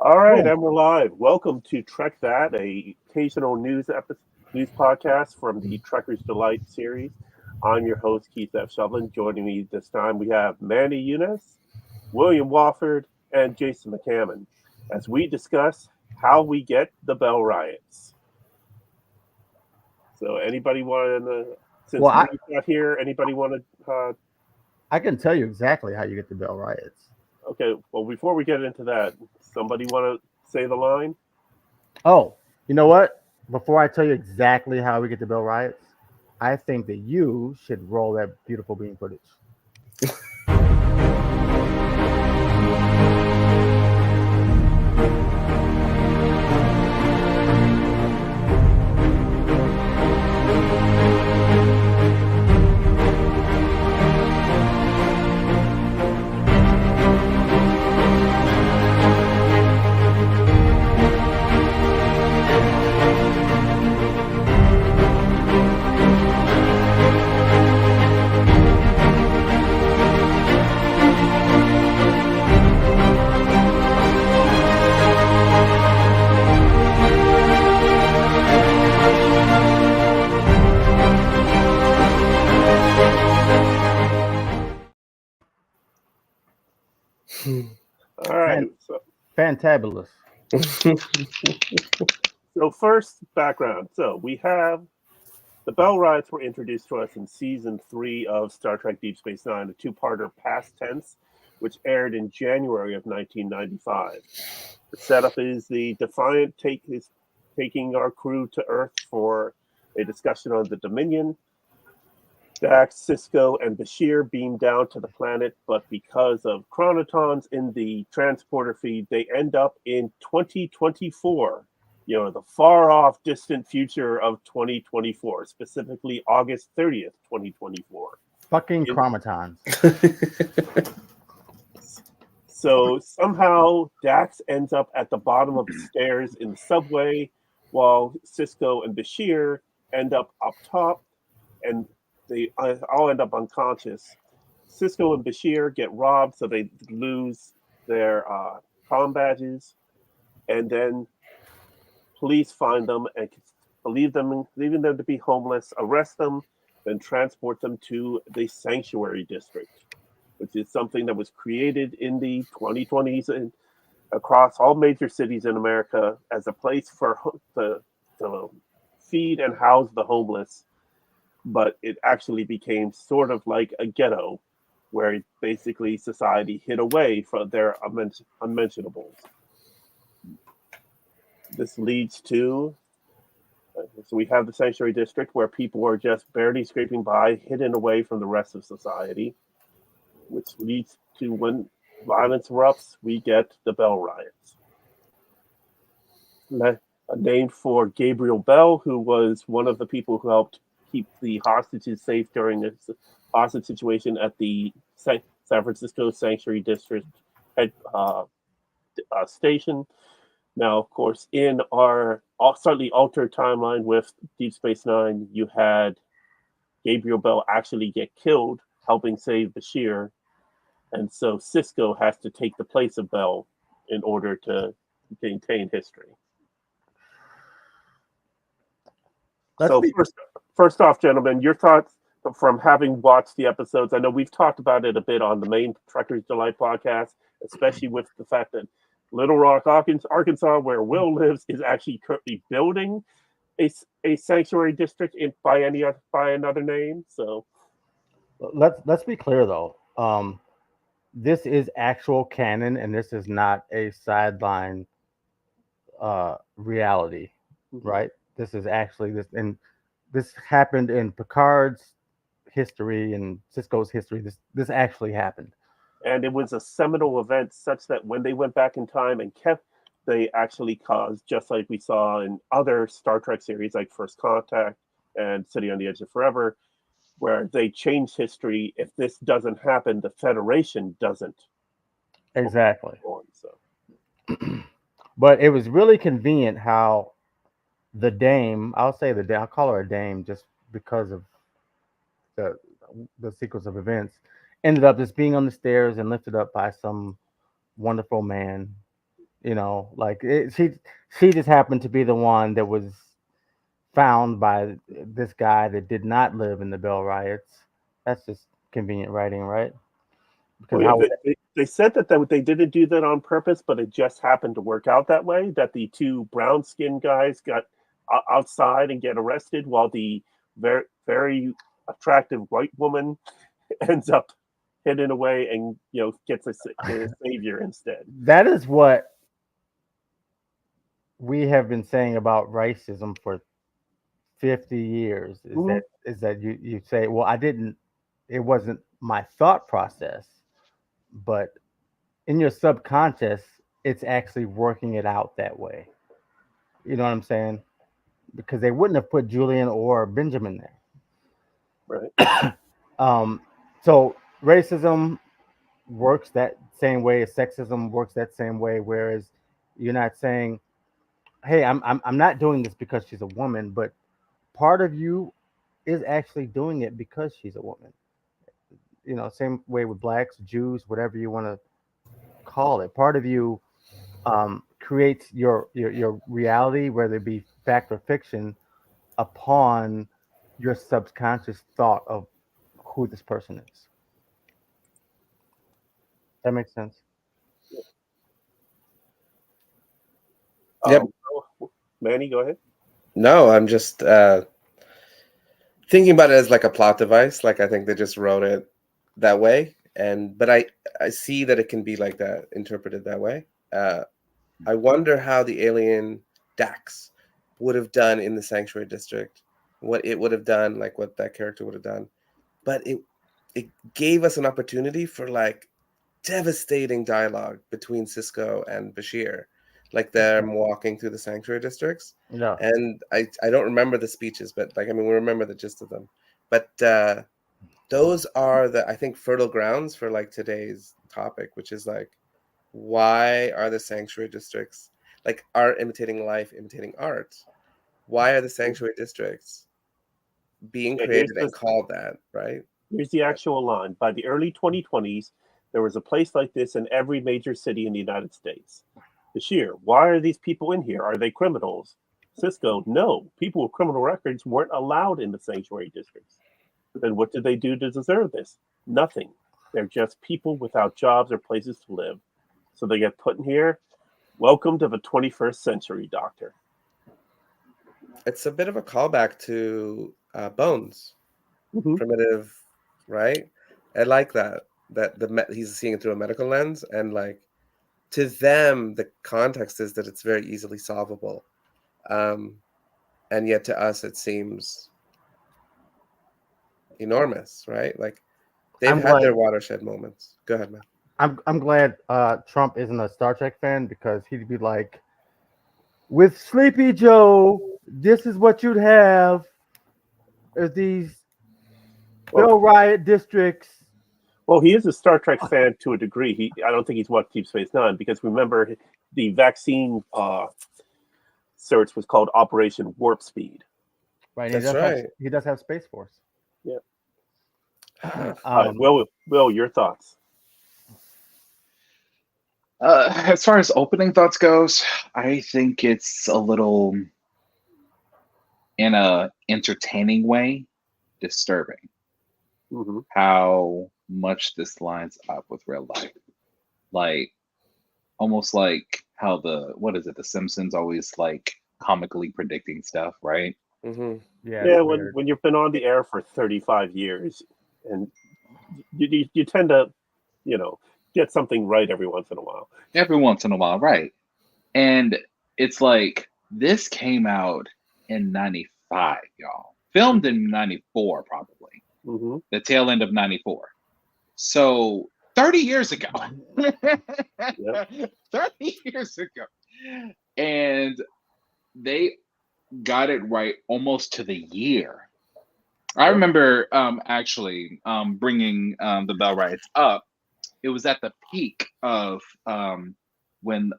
All right, Boom. and we're live. Welcome to Trek That, a occasional news podcast from the Trekker's Delight series. I'm your host Keith F. Shovlin. Joining me this time, we have Manny Eunice, William Wofford, and Jason McCammon as we discuss how we get the Bell Riots. So, anybody want to, since Well, I, Manny's not here, anybody want to? I can tell you exactly how you get the Bell Riots. Okay, well, before we get into that, somebody want to say the line? Oh, you know what? Before I tell you exactly how we get the Bell Riots, I think that you should roll that beautiful bean footage. All right, Fan- Fantabulous. so first background. So we have the Bell Riots were introduced to us in season three of Star Trek Deep Space Nine, a two-parter past tense, which aired in January of 1995. The setup is the Defiant is taking our crew to Earth for a discussion on the Dominion. Dax, Cisco, and Bashir beam down to the planet, but because of chronotons in the transporter feed, they end up in 2024. The far off distant future of 2024, specifically August 30th, 2024. Fucking In, chromatons. so somehow Dax ends up at the bottom of the stairs in the subway, while Cisco and Bashir end up top, and they all end up unconscious. Cisco and Bashir get robbed, so they lose their comm badges, and then police find them and leaving them to be homeless, arrest them, then transport them to the sanctuary district, which is something that was created in the 2020s and across all major cities in America as a place for to feed and house the homeless, but it actually became sort of like a ghetto where basically society hid away from their unmentionables. This leads to so we have the sanctuary district where people are just barely scraping by, hidden away from the rest of society, which leads to when violence erupts, we get the Bell Riots. Named for Gabriel Bell, who was one of the people who helped keep the hostages safe during this hostage situation at the San Francisco Sanctuary District head, station. Now, of course, in our slightly altered timeline with Deep Space Nine, you had Gabriel Bell actually get killed helping save Bashir, and so Cisco has to take the place of Bell in order to maintain history. Let's So be first off, gentlemen, your thoughts from having watched the episodes. I know we've talked about it a bit on the main Trekker's Delight podcast, especially with the fact that Little Rock, Arkansas, where Will lives, is actually currently building a sanctuary district by another name. So let's be clear though. This is actual canon, and this is not a sideline reality, mhm. right? This is actually this, and this happened in Picard's history and Cisco's history. This actually happened. And it was a seminal event such that when they went back in time and kept, they actually caused, just like we saw in other Star Trek series like First Contact and City on the Edge of Forever, where they changed history. If this doesn't happen, the Federation doesn't Exactly. go on. So But it was really convenient how the dame, I'll say the dame, I'll call her a dame just because of the the sequence of events, ended up just being on the stairs and lifted up by some wonderful man Like she just happened to be the one that was found by this guy that did not live in the Bell riots. That's just convenient writing, right? Well, Because yeah, how would they said that they didn't do that on purpose, but it just happened to work out that way. That the two brown skinned guys got outside and get arrested, while the very attractive white woman ends up hidden away and gets the savior instead. that is what we have been saying about racism for 50 years Hmm. is that you say, well, I didn't, it wasn't my thought process, but in your subconscious it's actually working it out that way. You know what I'm saying? Because they wouldn't have put Julian or Benjamin Right. there. So racism works that same way as sexism works that same way, whereas you're not saying, hey, I'm not doing this because she's a woman, but part of you is actually doing it because she's a woman. Same way with blacks, Jews, whatever you want to call it. Part of you creates your reality, whether it be fact or fiction, upon your subconscious thought of who this person is. That makes sense. Yep. Manny, go ahead. No, I'm just thinking about it as like a plot device. Like I think they just wrote it that way, and but I see that it can be like that, interpreted that way. I wonder how the alien Dax would have done in the Sanctuary District, what it would have done, like what that character would have done. But it gave us an opportunity for like devastating dialogue between Cisco and Bashir, like them walking through the Sanctuary Districts. Yeah. And I don't remember the speeches, but like I mean we remember the gist of them. But those are the I think fertile grounds for like today's topic, which is like why are the sanctuary districts like art imitating life, imitating art? Why are the sanctuary districts being Yeah, here's created the and called that, right? here's the actual line. By the early 2020s, there was a place like this in every major city in the United States. Bashir, why are these people in here? Are they criminals? Cisco, no. People with criminal records weren't allowed in the sanctuary districts. Then what did they do to deserve this? Nothing. They're just people without jobs or places to live. So they get put in here. Welcome to the 21st century, Doctor. It's a bit of a callback to Bones, Hmm. primitive, right? I like that he's seeing it through a medical lens, and like to them the context is that it's very easily solvable, um, and yet to us it seems enormous, right? Like they've I'm had glad. their watershed moments. Go ahead, man. I'm glad Trump isn't a Star Trek fan because he'd be like, with Sleepy Joe, this is what you'd have is these Well, Bell Riot districts. well, he is a Star Trek fan to a degree. I don't think he's watched Deep Space Nine because remember the vaccine search was called Operation Warp Speed. Right, That's right. he does have Space Force. Yeah. All right. Um, Will, your thoughts? As far as opening thoughts goes, I think it's a little, in a entertaining way, disturbing Hmm. how much this lines up with real life. Like almost like how the what is it, the Simpsons always like comically predicting stuff, right? Hmm. yeah, Yeah, it's when weird. when you've been on the air for 35 years, and you tend to you know get something right every once in a while. Every once in a while, right? And it's like this came out in 95, y'all. Filmed in 94 probably. Hmm. The tail end of 94. So 30 years ago. Yep. 30 years ago. And they got it right almost to the year. I Yep. remember actually bringing the Bell Riots up. It was at the peak of when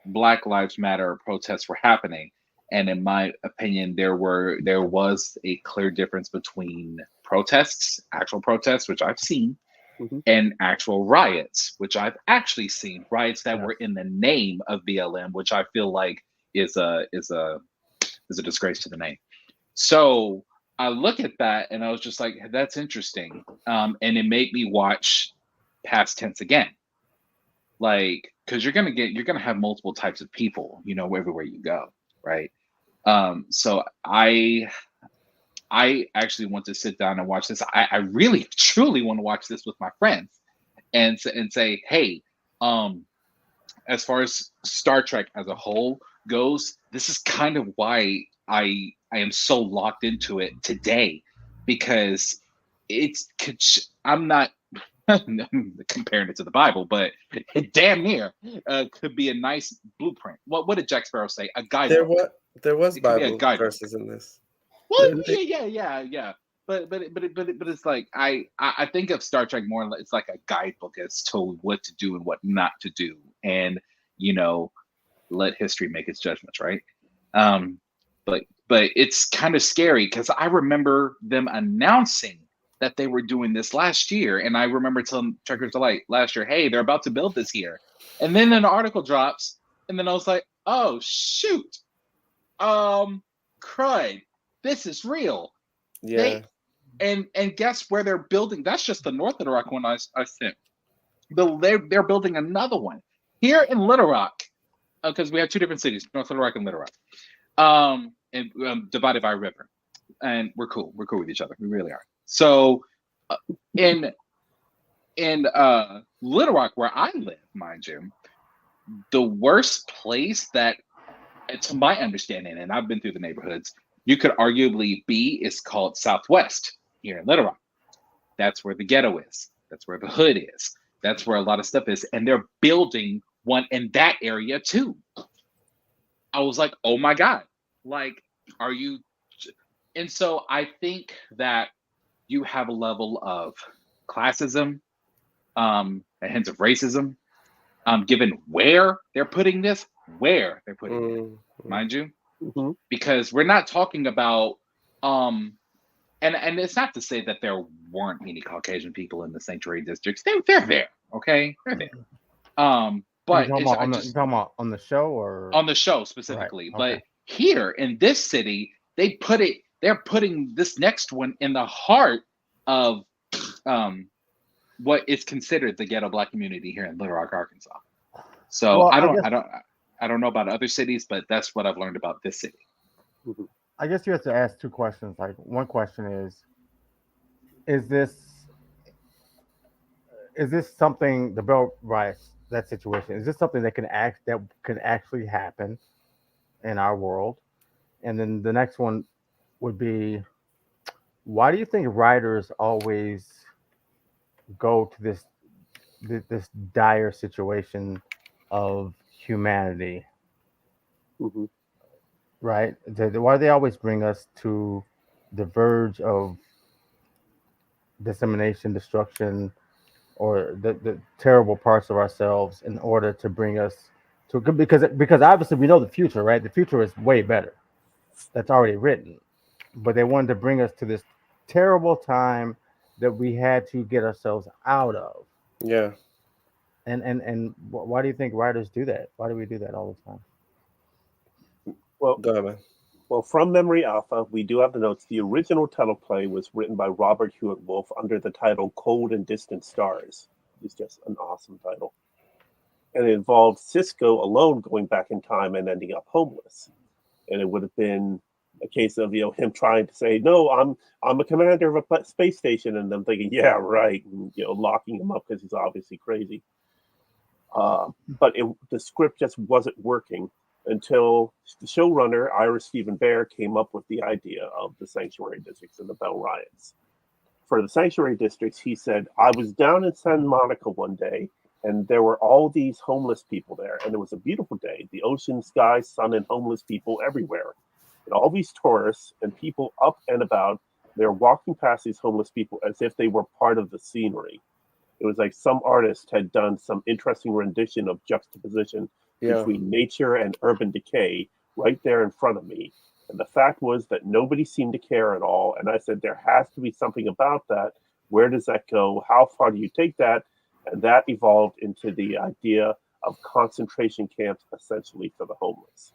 Black Lives Matter protests were happening, and in my opinion, there was a clear difference between protests, actual protests, which I've seen, Mhm. and actual riots, which I've actually seen riots that Yeah. were in the name of BLM, which I feel like is a disgrace to the name. So I look at that and I was just like, that's interesting. And it made me watch Past Tense again. Like, because you're gonna have multiple types of people, everywhere you go, right? So I actually want to sit down and watch this. I really truly want to watch this with my friends and say, hey, as far as Star Trek as a whole goes, this is kind of why I am so locked into it today, because I'm not comparing it to the Bible, but it damn near could be a nice blueprint. What did Jack Sparrow say? A guidebook. There was It could be a Bible guidebook. verses in this. Well, Didn't they? yeah. But it's like I think of Star Trek more like it's like a guidebook as to what to do and what not to do, and let history make its judgments, right? Um, but it's kind of scary because I remember them announcing that they were doing this last year, and I remember telling Trekkers Delight last year, "Hey, they're about to build this here," and then an article drops, and then I was like, "Oh shoot, crud, this is real." Yeah. They and guess where they're building? That's just the North Little Rock one I sent. They're building another one here in Little Rock, because we have two different cities, North Little Rock and Little Rock, and divided by a river, and we're cool. We're cool with each other. We really are. So, in Little Rock, where I live, mind you, the worst place that, to my understanding, and I've been through the neighborhoods, you could arguably be is called Southwest here in Little Rock. That's where the ghetto is. That's where the hood is. That's where a lot of stuff is, and they're building one in that area too. I was like, oh my God, like, are you? And so I think that you have a level of classism, a hint of racism, given where they're putting this, mind you, Mhm. because we're not talking about, and it's not to say that there weren't any Caucasian people in the sanctuary districts. They're there, okay, they're there. But You talking about on the show or on the show specifically. Right, okay. But here in this city, they're putting this next one in the heart of what is considered the ghetto Black community here in Little Rock, Arkansas. So Well, I don't know about other cities, but that's what I've learned about this city. Mhm. I guess you have to ask two questions. Like, one question is this something, the Bell riots, that situation, is this something that can actually happen in our world? And then the next one would be, why do you think writers always go to this dire situation of humanity, Mhm. right? Why do they always bring us to the verge of dissemination, destruction, or the terrible parts of ourselves in order to bring us to, because obviously we know the future, right? The future is way better. That's already written. But they wanted to bring us to this terrible time that we had to get ourselves out of. Yeah. And why do you think writers do that? Why do we do that all the time? Well, Go ahead, man. well, from Memory Alpha, we do have the notes. The original teleplay was written by Robert Hewitt Wolf under the title Cold and Distant Stars. It's just an awesome title. And it involved Cisco alone going back in time and ending up homeless. And it would have been a case of him trying to say, "No, I'm a commander of a space station," and them thinking, "Yeah, right," and locking him up because he's obviously crazy. But the script just wasn't working until the showrunner, Ira Stephen Bear, came up with the idea of the sanctuary districts and the Bell Riots. For the sanctuary districts, he said, I was down in Santa Monica one day, and there were all these homeless people there, and it was a beautiful day. The ocean, sky, sun, and homeless people everywhere. And all these tourists and people up and about, they're walking past these homeless people as if they were part of the scenery. It was like some artist had done some interesting rendition of juxtaposition Yeah. between nature and urban decay right there in front of me. And the fact was that nobody seemed to care at all. And I said, there has to be something about that Where does that go? How far do you take that? And that evolved into the idea of concentration camps, essentially for the homeless.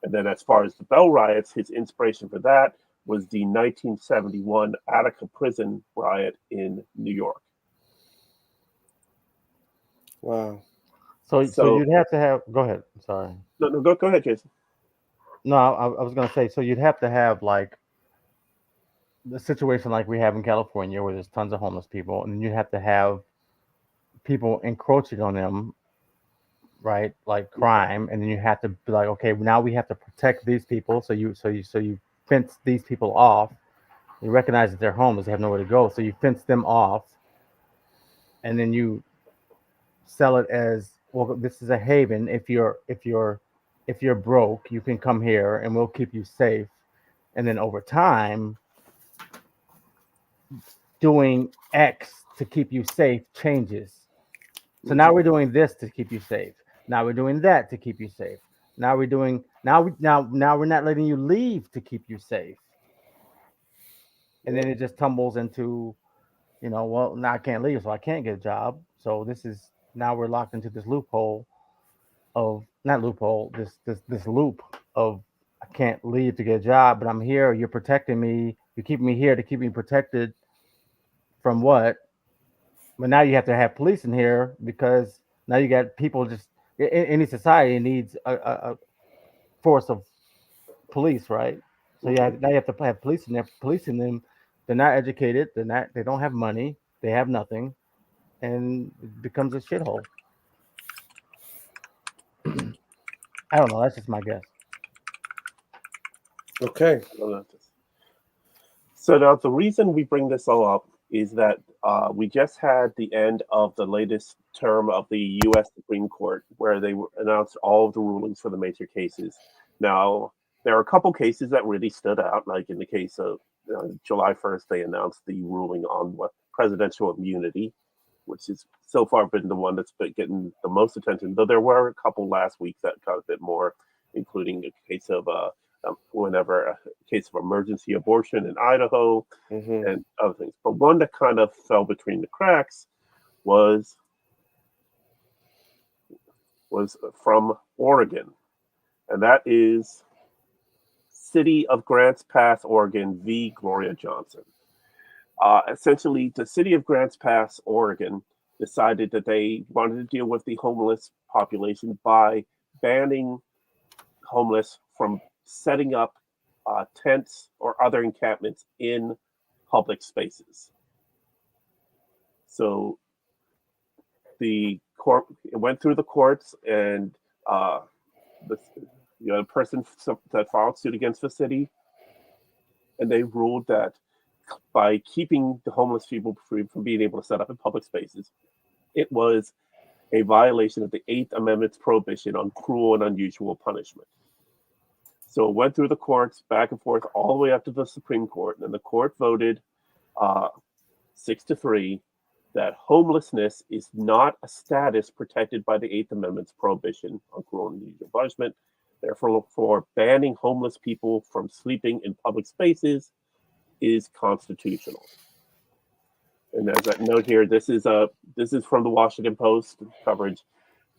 And then, as far as the Bell riots, his inspiration for that was the 1971 Attica prison riot in New York. Wow. So So, you'd have to have. Go ahead. Sorry. no, go ahead, Jason. No, I was gonna say. So you'd have to have like the situation like we have in California, where there's tons of homeless people, and you'd have to have people encroaching on them, right? Like crime, and then you have to be like, okay, now we have to protect these people. So you fence these people off. You recognize that they're homeless, they have nowhere to go, so you fence them off, and then you sell it as, well, this is a haven. If you're broke, you can come here and we'll keep you safe. And then over time, doing X to keep you safe changes. So now we're doing this to keep you safe. Now we're doing that to keep you safe. Now we're doing now we're not letting you leave to keep you safe. And then it just tumbles into, well, now I can't leave, so I can't get a job. So this is now we're locked into this loophole of not loophole, this loop of I can't leave to get a job, but I'm here. You're protecting me. You're keeping me here to keep me protected from what? But now you have to have police in here because now you got people just any society needs a force of police, right? So now you have to have police in there, policing them. They're not educated. They don't have money. They have nothing, and it becomes a shithole. I don't know. That's just my guess. Okay. So now the reason we bring this all up is that we just had the end of the latest term of the U.S. Supreme Court, where they announced all of the rulings for the major cases. Now, there are a couple cases that really stood out, like in the case of July 1st, they announced the ruling on what presidential immunity, which has so far been the one that's been getting the most attention, though there were a couple last week that got a bit more, including a case of whenever a case of emergency abortion in Idaho Hmm. and other things. But one that kind of fell between the cracks was from Oregon, and that is City of Grants Pass, Oregon v. Gloria Johnson. Essentially, the city of Grants Pass, Oregon, decided that they wanted to deal with the homeless population by banning homeless from setting up tents or other encampments in public spaces. So the court it went through the courts, and the the person that filed suit against the city, and they ruled that by keeping the homeless people free from being able to set up in public spaces, it was a violation of the Eighth Amendment's prohibition on cruel and unusual punishment. So it went through the courts, back and forth, all the way up to the Supreme Court, and the court voted uh, 6-3 that homelessness is not a status protected by the Eighth Amendment's prohibition on cruel and unusual punishment. Therefore, for banning homeless people from sleeping in public spaces is constitutional. And as I note here, this is from the Washington Post coverage.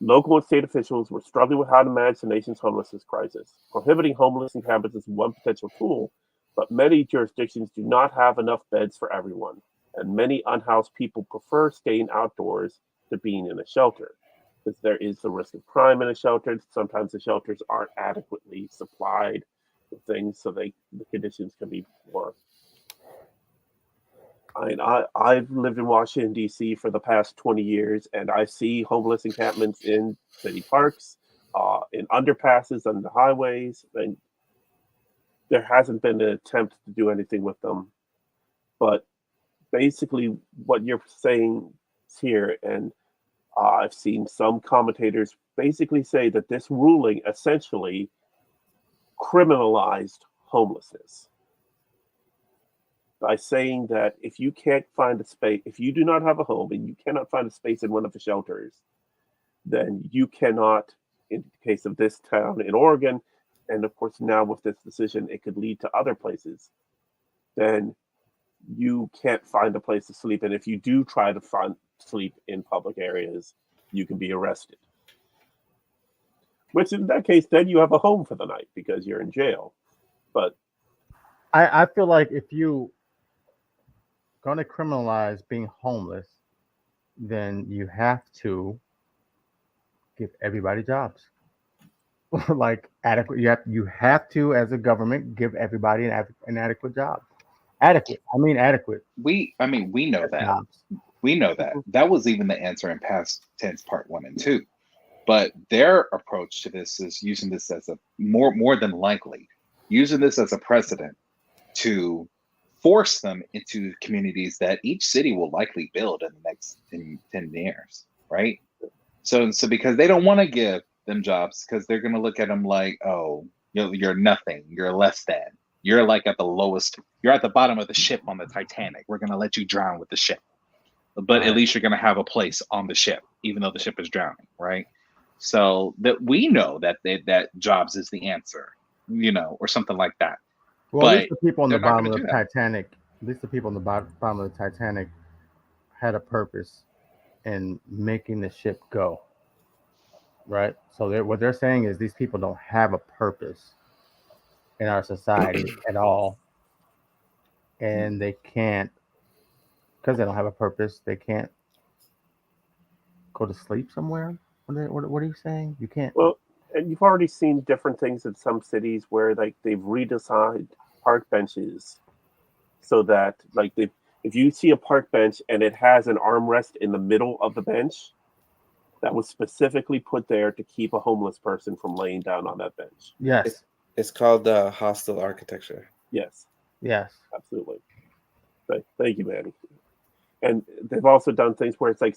Local and state officials were struggling with how to manage the nation's homelessness crisis. Prohibiting homeless encampments is one potential tool, but many jurisdictions do not have enough beds for everyone, and many unhoused people prefer staying outdoors to being in a shelter, because there is the risk of crime in a shelter. Sometimes the shelters aren't adequately supplied with things, so the conditions can be more. I've lived in Washington, D.C. for the past 20 years, and I see homeless encampments in city parks, in underpasses, on the highways, and there hasn't been an attempt to do anything with them. But basically, what you're saying here, and I've seen some commentators basically say that this ruling essentially criminalized homelessness by saying that if you can't find a space, if you do not have a home and you cannot find a space in one of the shelters, then you cannot, in the case of this town in Oregon, and of course now with this decision, it could lead to other places, then you can't find a place to sleep, and if you do try to find sleep in public areas, you can be arrested. Which in that case, then you have a home for the night because you're in jail. But I feel like if you gonna criminalize being homeless, then you have to give everybody jobs. Like adequate. You have to, as a government, give everybody an adequate job. Adequate. I mean adequate We know that. jobs. We know that. That was even the answer in past tense part 1 and 2. But their approach to this is using this as a more than likely using this as a precedent to force them into communities that each city will likely build in the next 10 years, right? So because they don't want to give them jobs because they're going to look at them like, oh, you're nothing, you're less than, you're like at the lowest, you're at the bottom of the ship on the Titanic. We're going to let you drown with the ship, but at Right. least you're going to have a place on the ship, even though the ship is drowning, right? So that we know that jobs is the answer, or something like that. Well, at But least the people on the they're not bottom going of to the do that. Titanic, at least the people on the bottom of the Titanic had a purpose in making the ship go. Right. So what they're saying is these people don't have a purpose in our society at all, and they can't, because they don't have a purpose. They can't go to sleep somewhere. What are you saying? You can't. well, and you've already seen different things in some cities where like they've redesigned park benches so that like they if you see a park bench and it has an armrest in the middle of the bench, that was specifically put there to keep a homeless person from laying down on that bench. It's Yes. it's called hostile architecture. Yes, Yes. absolutely. Thank you, Manny. And they've also done things where it's like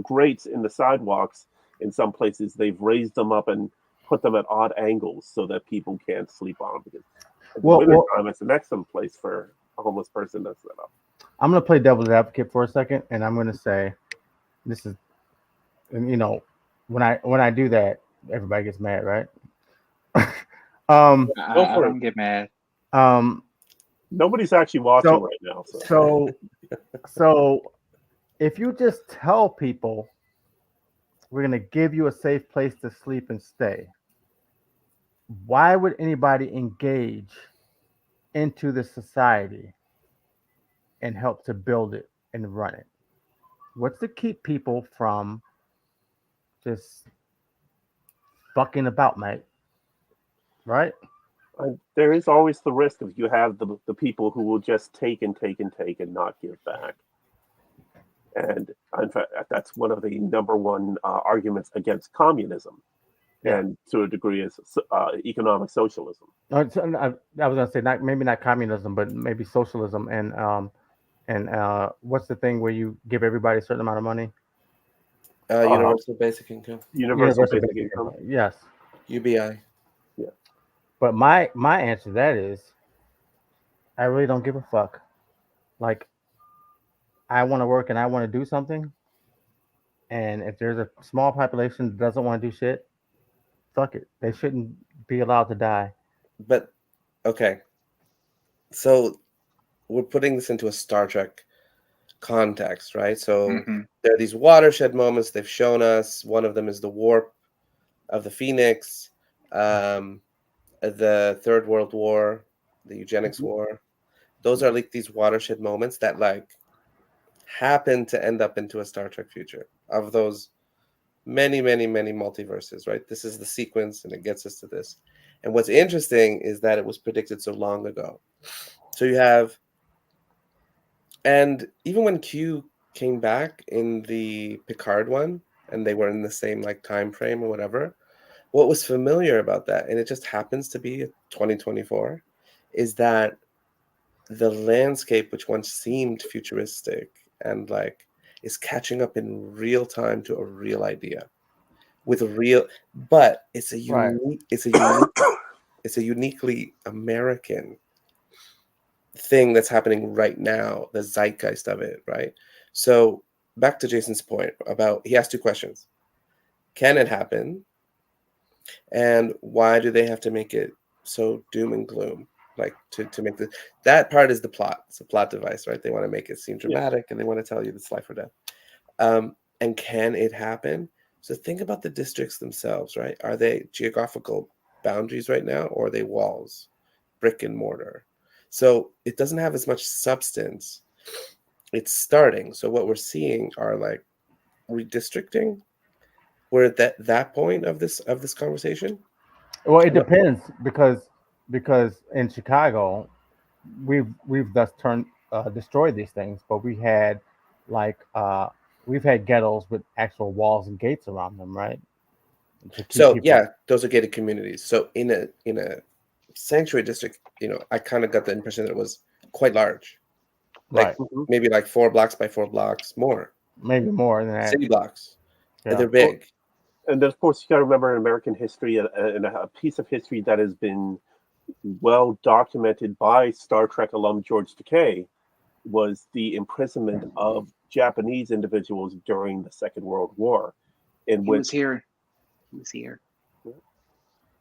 grates in the sidewalks. In some places, they've raised them up and put them at odd angles so that people can't sleep on them. Because in the Well, wintertime, it's an excellent place for a homeless person to set up. I'm gonna play devil's advocate for a second, and I'm gonna say this is, and when I do that, everybody gets mad, right? um, Go I for it. don't get mad. um, Nobody's actually watching so, right now, so so, so, if you just tell people we're gonna give you a safe place to sleep and stay, why would anybody engage into the society and help to build it and run it? What's to keep people from just fucking about, mate? Right? there is always the risk of you have the people who will just take and take and take and not give back. And in fact, that's one of the number one arguments against communism, Yeah. and to a degree is economic socialism. I was gonna say maybe not communism, but maybe socialism and what's the thing where you give everybody a certain amount of money? Uh, Universal basic income, Universal Universal basic basic income. income. Yes, UBI. Yeah. but my answer to that is I really don't give a fuck. Like I want to work and I want to do something, and if there's a small population that doesn't want to do shit, fuck it. They shouldn't be allowed to die. But okay, so we're putting this into a Star Trek context, right? So Hmm. there are these watershed moments they've shown us. One of them is the warp of the Phoenix, um, the Third World War, the Eugenics Mhm. War. Those are like these watershed moments that like happen to end up into a Star Trek future of those many, many, many multiverses, right? This is the sequence and it gets us to this. And what's interesting is that it was predicted so long ago. So you have, and even when Q came back in the Picard one, and they were in the same like time frame or whatever, what was familiar about that, and it just happens to be 2024, is that the landscape, which once seemed futuristic and like is catching up in real time to a real idea with a real, but Right. it's a uniquely American thing that's happening right now, the zeitgeist of it, right? So back to Jason's point about he asked two questions. Can it happen? And why do they have to make it so doom and gloom? like to make the that part is the plot. It's a plot device, right? They want to make it seem Yeah. dramatic, and they want to tell you it's life or death. And can it happen? So think about the districts themselves, right? Are they geographical boundaries right now, or are they walls, brick and mortar? So it doesn't have as much substance. It's starting. So what we're seeing are like redistricting. We're at that point of this conversation. Well, it Yep. depends because in Chicago, we've thus turned destroyed these things, but like we've had ghettos with actual walls and gates around them, right, to keep So people yeah, those are gated communities. So in a sanctuary district, I kind of got the impression that it was quite large, right, like Hmm. maybe like 4 blocks by 4 blocks more, maybe more than that. city blocks, and Yeah. they're Well, big. and then of course you got to remember in American history, and a piece of history that has been well documented by Star Trek alum George Takei was the imprisonment of Japanese individuals during the Second World War, in He was which here. He was here.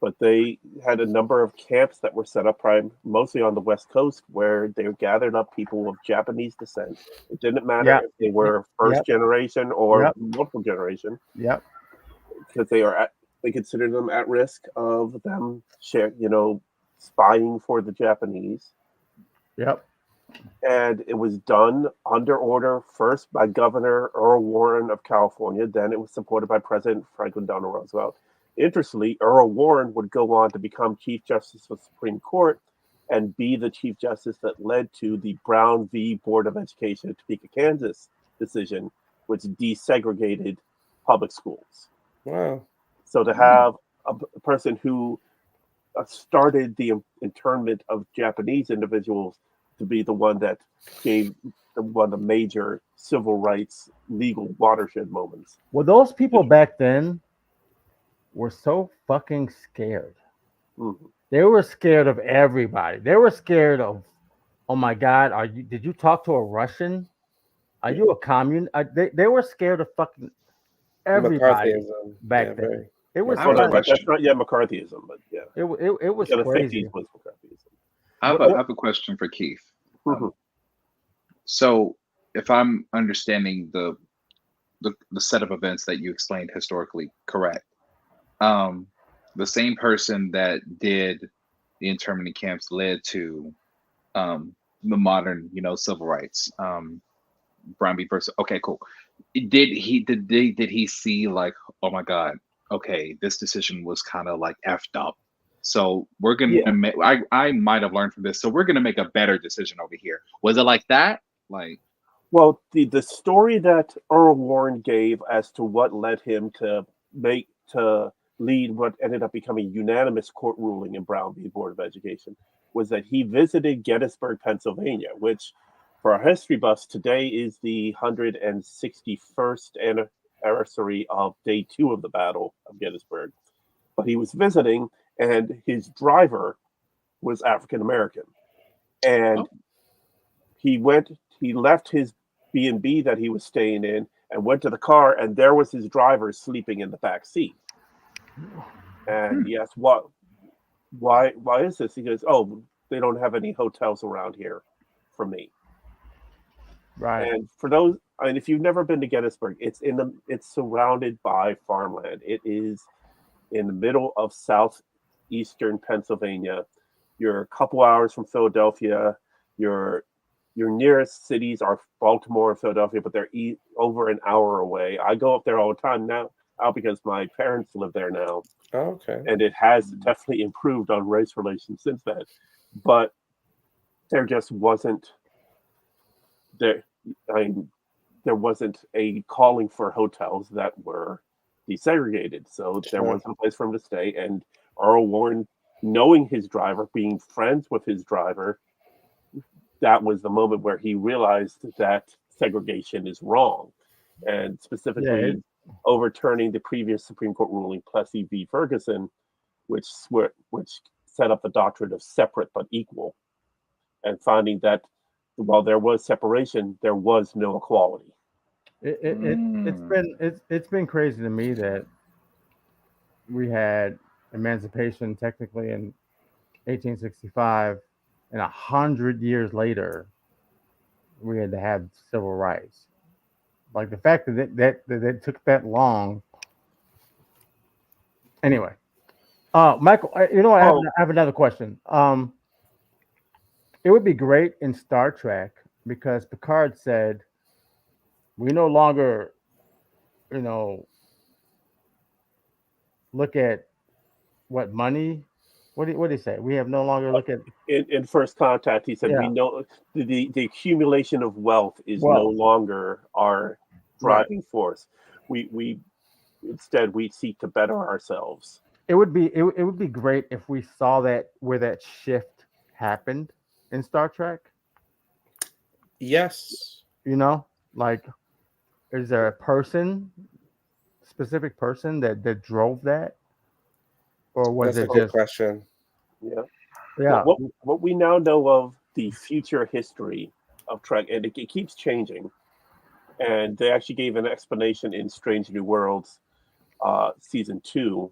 but they had a number of camps that were set up mostly on the West Coast where they gathered up people of Japanese descent. It didn't matter Yeah. if they Y- were first Yep. generation or Yep. multiple generation, Yep. because they considered them at risk of them spying for the Japanese. Yep. And it was done under order first by Governor Earl Warren of California. Then it was supported by President Franklin Delano Roosevelt. Interestingly, Earl Warren would go on to become Chief Justice of the Supreme Court and be the Chief Justice that led to the Brown v. Board of Education of Topeka, Kansas decision, which desegregated public schools. Wow. So to Mm. have a person who started the internment of Japanese individuals to be the one that gave one of the major civil rights legal watershed moments. Well, those people back then were so fucking scared. Mhm. They were scared of everybody. They were scared of, oh my God, are you? Did you talk to a Russian? Are Yeah. you a commune? They were scared of fucking everybody McCarthyism. Yeah, back then. very. It Yeah, was I have Well, a very that's much. not that's question. not yet McCarthyism, but yeah, it was yeah, the '50s crazy. was McCarthyism. I What, have a, But I what, have a question for Keith. mhm. So, if I'm understanding the set of events that you explained historically correct, um, the same person that did the internment camps led to the modern, civil rights. Brown v. Versa. Okay, cool. Did he see like, oh my God, okay, this decision was kind of like effed up. So we're gonna Yeah. make. I might have learned from this. So we're gonna make a better decision over here. Was it like that? Like, Well, the story that Earl Warren gave as to what led him to lead what ended up becoming a unanimous court ruling in Brown v. Board of Education was that he visited Gettysburg, Pennsylvania, which for our history buffs today is the 161st anniversary of day two of the Battle of Gettysburg. But he was visiting, and his driver was African American, and oh, he went he left his B&B that he was staying in and went to the car, and there was his driver sleeping in the back seat. And hmm, he asked, what why is this? He goes, oh, they don't have any hotels around here for me. right. And for those, and if you've never been to Gettysburg, it's surrounded by farmland. It is in the middle of southeastern Pennsylvania. You're a couple hours from Philadelphia. Your your nearest cities are Baltimore and Philadelphia, but they're over an hour away. I go up there all the time now because my parents live there now, Oh, okay. and it has definitely improved on race relations since then. But there just wasn't there. I mean, there wasn't a calling for hotels that were desegregated, so there Sure. wasn't a place for him to stay. And Earl Warren, knowing his driver, being friends with his driver, that was the moment where he realized that segregation is wrong, and Yeah. specifically overturning the previous Supreme Court ruling, Plessy v. Ferguson, which set up the doctrine of separate but equal, and finding that while there was separation, there was no equality. mm, It's been crazy to me that we had emancipation technically in 1865, and 100 years later, we had to have civil rights. Like the fact that it took that long. Anyway, Michael, you know what? Oh, I have another question. It would be great in Star Trek because Picard said we no longer, you know, look at what money. What did he say? We have no longer look at in First Contact, he said, yeah we know the accumulation of wealth is no wealth. longer our Right. driving force. We instead we seek to better ourselves. It would be great if we saw that where that shift happened in Star Trek. Yes, You know, like is there a person, specific person that drove that, or was that's a it good So just question. yeah, yeah? what we now know of the future history of Trek, and it keeps changing. And they actually gave an explanation in Strange New Worlds season 2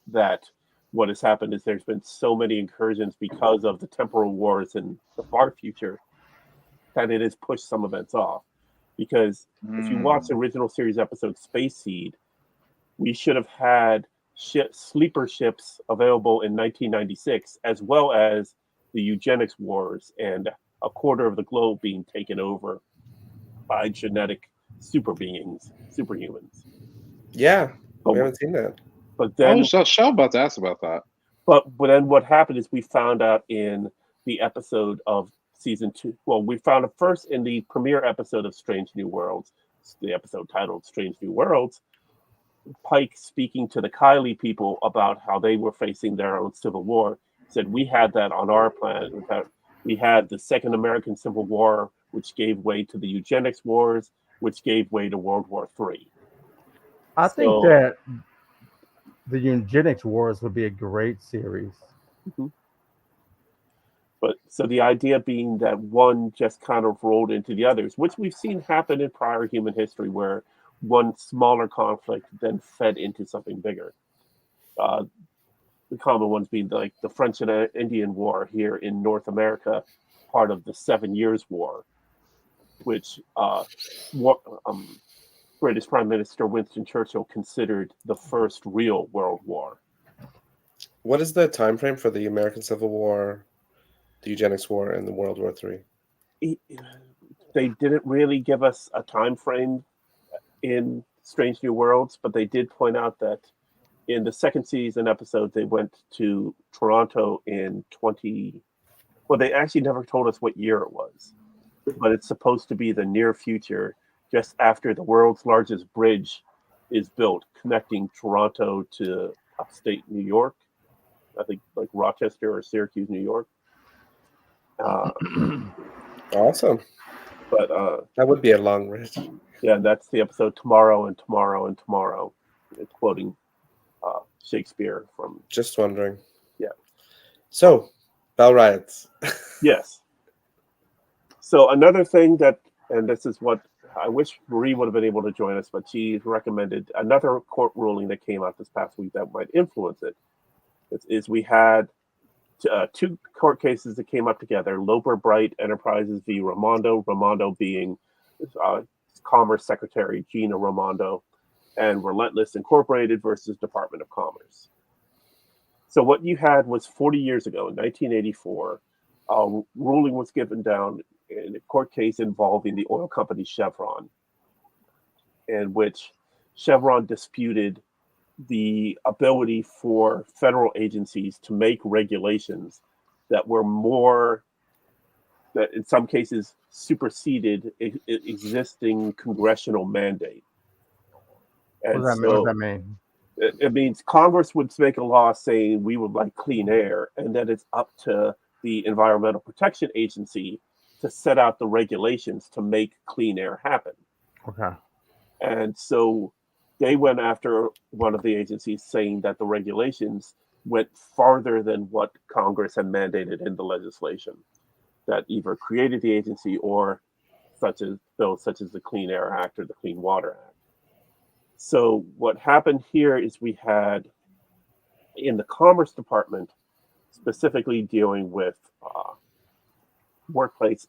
that what has happened is there's been so many incursions because of the temporal wars in the far future that it has pushed some events off. Because if you watch Mm. the original series episode Space Seed, we should have had sleeper ships available in 1996, as well as the eugenics wars and a quarter of the globe being taken over by genetic super beings, superhumans. Yeah, But we haven't seen that. but I then was just about to ask about that. but then what happened is we found out in the episode of season 2. Well, we found it first in the premiere episode of Strange New Worlds, the episode titled Strange New Worlds. Pike speaking to the Kylie people about how they were facing their own civil war said we had that on our planet. In fact, we had the Second American Civil War, which gave way to the eugenics wars, which gave way to World War III. I think So, that the eugenics wars would be a great series. mhm. But so the idea being that one just kind of rolled into the others, which we've seen happen in prior human history, where one smaller conflict then fed into something bigger. Uh, the common ones being like the French and Indian War here in North America, part of the 7 Years' War, which war, British Prime Minister Winston Churchill considered the first real world war. What is the time frame for the American Civil War, the Eugenics War, and the World War III? It, they didn't really give us a time frame in Strange New Worlds, but they did point out that in the second season episode, they went to Toronto in 20. Well, they actually never told us what year it was, but it's supposed to be the near future, just after the world's largest bridge is built connecting Toronto to upstate New York. I think like Rochester or Syracuse, New York. Uh, Awesome. but That would be a long bridge. yeah, that's the episode Tomorrow and Tomorrow and Tomorrow, quoting Shakespeare from, Just wondering. yeah. So, Bell Riots. Yes. So another thing that, and this is what I wish Marie would have been able to join us, but she recommended another court ruling that came out this past week that might influence it. Is we had two court cases that came up together: Loper Bright Enterprises v. Raimondo, Raimondo being uh, Commerce Secretary Gina Raimondo, and Relentless Incorporated versus Department of Commerce. So what you had was 40 years ago, in 1984, a ruling was given down in a court case involving the oil company Chevron, in which Chevron disputed the ability for federal agencies to make regulations that were more, that in some cases superseded existing congressional mandate. And What does so that mean? it means Congress would make a law saying we would like clean air, and then it's up to the Environmental Protection Agency to set out the regulations to make clean air happen. Okay. And so they went after one of the agencies saying that the regulations went farther than what Congress had mandated in the legislation that either created the agency or such as bills such as the Clean Air Act or the Clean Water Act. So what happened here is we had in the Commerce Department specifically dealing with workplace.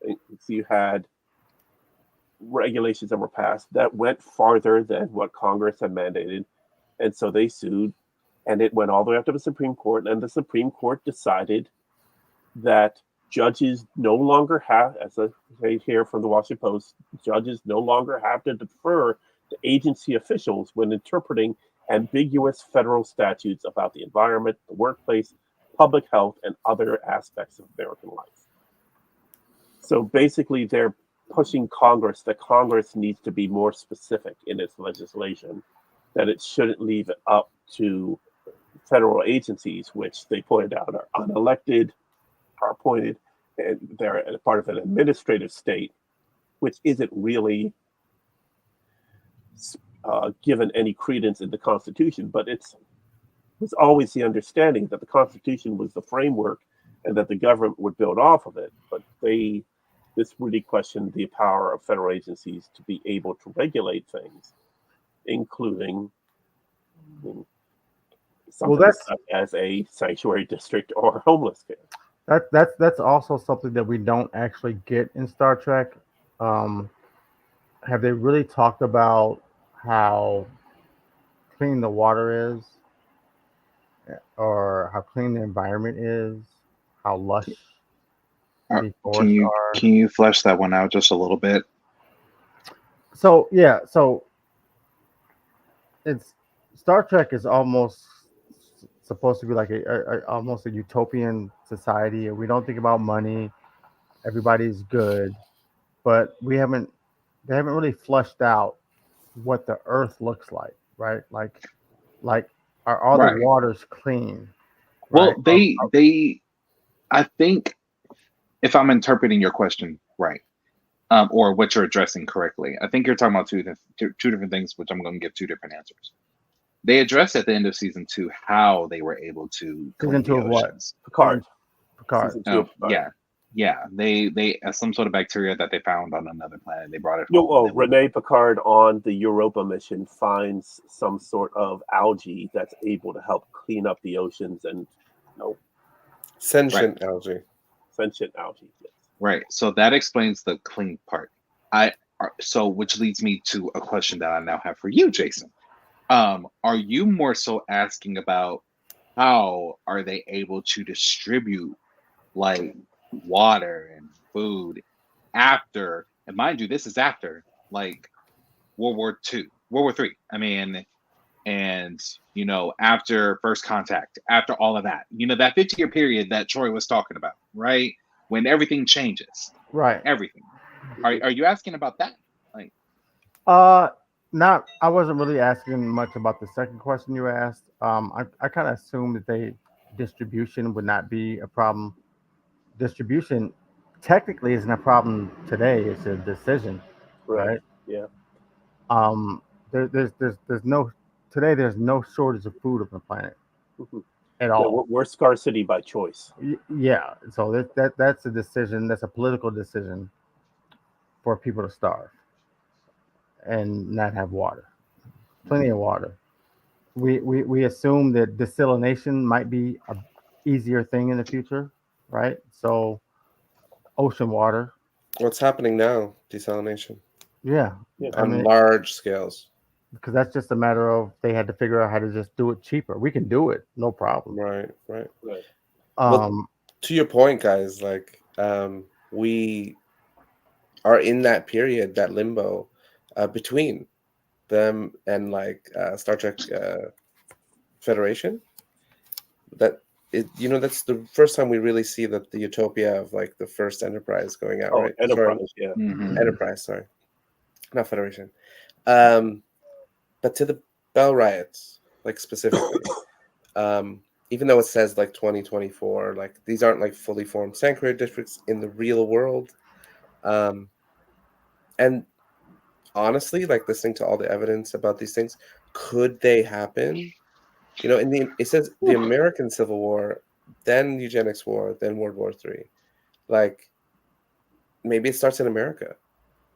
So you had regulations that were passed that went farther than what Congress had mandated, and so they sued, and it went all the way up to the Supreme Court, and the Supreme Court decided that judges no longer have, as I say here from the Washington Post, judges no longer have to defer to agency officials when interpreting ambiguous federal statutes about the environment, the workplace, public health, and other aspects of American life. So basically, they're pushing Congress that Congress needs to be more specific in its legislation, that it shouldn't leave it up to federal agencies, which they pointed out are unelected, are appointed, and they're a part of an administrative state, which isn't really given any credence in the Constitution. But it was always the understanding that the Constitution was the framework and that the government would build off of it. But this really questioned the power of federal agencies to be able to regulate things, including something such as a sanctuary district or homeless care. That's also something that we don't actually get in Star Trek. Have they really talked about how clean the water is, or how clean the environment is, how lush the forests are? Can you flesh that one out just a little bit? So yeah, so it's Star Trek is almost supposed to be like almost a utopian society. We don't think about money. Everybody's good, but they haven't really fleshed out what the Earth looks like, right? Like are all the waters clean? Right? Well, I think if I'm interpreting your question right, or what you're addressing correctly, I think you're talking about two different things, which I'm going to give two different answers. They addressed at the end of season 2 how they were able to clean the oceans. Picard. Yeah. They some sort of bacteria that they found on another planet. They brought it. Rene Picard on the Europa mission finds some sort of algae that's able to help clean up the oceans and sentient algae. Sentient algae. Yes. Right. So that explains the clean part. Which leads me to a question that I now have for you, Jason. Are you more so asking about how are they able to distribute like water and food after, and mind you, this is after like World War III. I mean, and after First Contact, after all of that, that 50-year period that Troy was talking about, right? When everything changes. Right. Everything. Are you asking about that? Like I wasn't really asking much about the second question you asked. I kind of assumed that distribution would not be a problem. Distribution technically isn't a problem today. It's a decision, right? Yeah. There's no shortage of food on the planet at all. Yeah, we're scarcity by choice. Yeah, so that's a decision. That's a political decision for people to starve and not have water. Plenty of water. We assume that desalination might be a easier thing in the future, right? So ocean water. What's happening now? Desalination. Yeah. On large scales. Because that's just a matter of they had to figure out how to just do it cheaper. We can do it, no problem. Right. Well, to your point, guys, like we are in that period, that limbo between them and like Star Trek Federation. That's the first time we really see the utopia of like the first Enterprise going out, right? Enterprise, sorry. Yeah. Mm-hmm. Enterprise, sorry, not Federation. But to the Bell Riots, like specifically, even though it says like 2024, like these aren't like fully formed sanctuary districts in the real world, and honestly, like listening to all the evidence about these things, could they happen? It says the American Civil War, then Eugenics War, then World War III. Like, maybe it starts in America.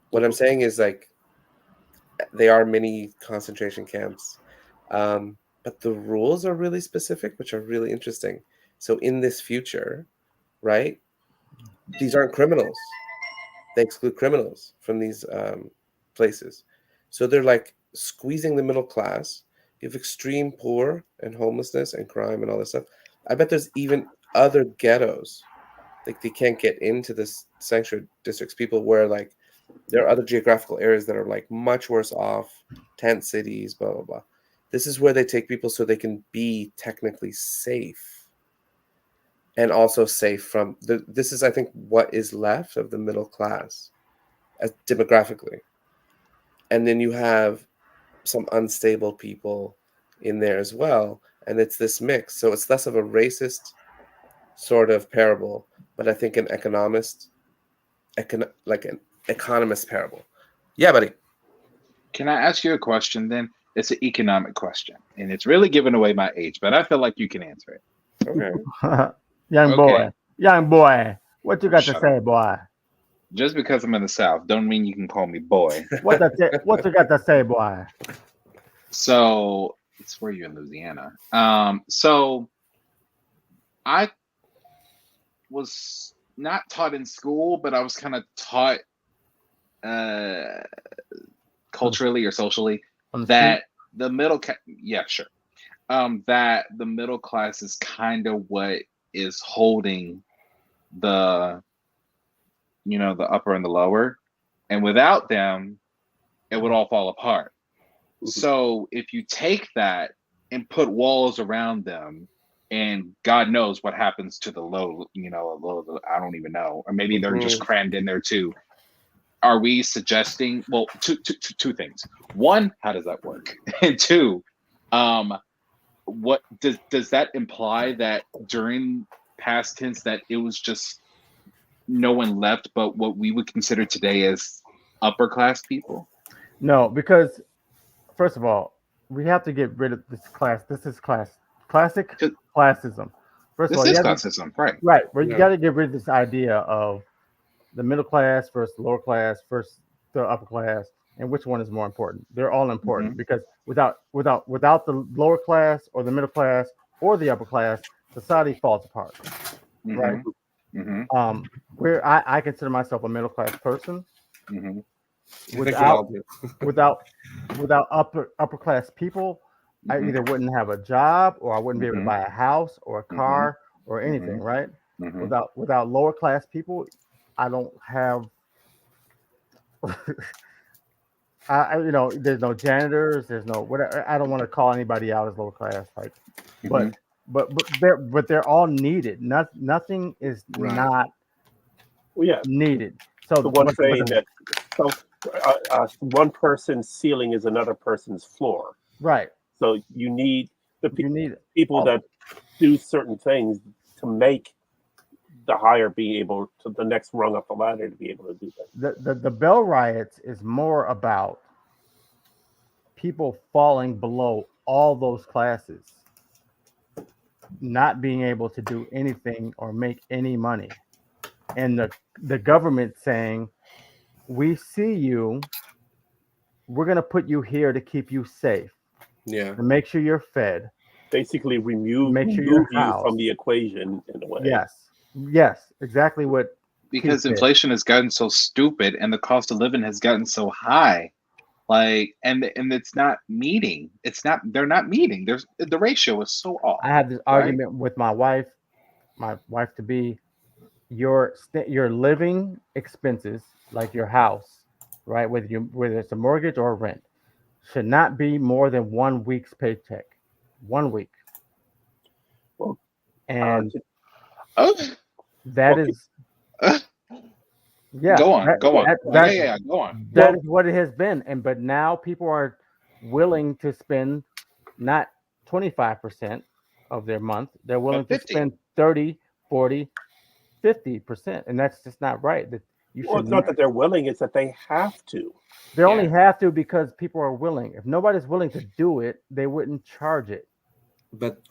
What I'm saying is, like, they are mini concentration camps, but the rules are really specific, which are really interesting. So in this future, right, these aren't criminals. They exclude criminals from these places. So they're like squeezing the middle class. You have extreme poor and homelessness and crime and all this stuff. I bet there's even other ghettos. Like they can't get into this sanctuary districts. People where like there are other geographical areas that are like much worse off, tent cities, blah blah blah. This is where they take people so they can be technically safe and also safe from the. This is, I think, what is left of the middle class, as demographically, and then you have some unstable people in there as well, and it's this mix. So it's less of a racist sort of parable, but I think an like an economist parable. Yeah, buddy. Can I ask you a question then? It's an economic question, and it's really giving away my age, but I feel like you can answer it. Okay. Young boy, what you got to Shut say, boy? Just because I'm in the South, don't mean you can call me boy. What you got to say, boy? So it's where you're in Louisiana. So I was not taught in school, but I was kind of taught culturally or socially that the that the middle class is kind of what is holding the the upper and the lower, and without them it would all fall apart. So if you take that and put walls around them, and God knows what happens to the low, I don't even know, or maybe they're just crammed in there too. Are we suggesting, well, two things. One, how does that work? And two, what does that imply that during past tense that it was just no one left but what we would consider today as upper class people? No, because first of all, we have to get rid of this class. This is classic classism. First of all, this is classism, right? Right, but you got to get rid of this idea of the middle class versus the lower class versus the upper class, and which one is more important. They're all important because without the lower class or the middle class or the upper class, society falls apart. Right. Where I consider myself a middle class person. Without upper class people, I either wouldn't have a job or I wouldn't be able to buy a house or a car or anything, right? Without lower class people, I don't have there's no janitors, there's no whatever. I don't want to call anybody out as lower class, like, but they're all needed. Nothing is not needed. So the one saying that one person's ceiling is another person's floor. Right. So you need people all that do certain things to make the higher be able to the next rung up the ladder to be able to do that. The Bell Riots is more about people falling below all those classes, not being able to do anything or make any money, and the government saying, "We see you. We're going to put you here to keep you safe. Yeah. To make sure you're fed. Basically, remove you from the equation in a way." Yes, exactly what. Because inflation has gotten so stupid and the cost of living has gotten so high, like, and it's not meeting. They're not meeting. The ratio is so off. I had this argument with my wife to be, your living expenses, like your house, right, whether it's a mortgage or a rent, should not be more than 1 week's paycheck. 1 week. Well, and that is go on. Go on. That is what it has been. But now people are willing to spend not 25% of their month. They're willing to spend 30, 40, 50%. And that's just not right. That it's not that they're willing, it's that they have to. They only have to because people are willing. If nobody's willing to do it, they wouldn't charge it. But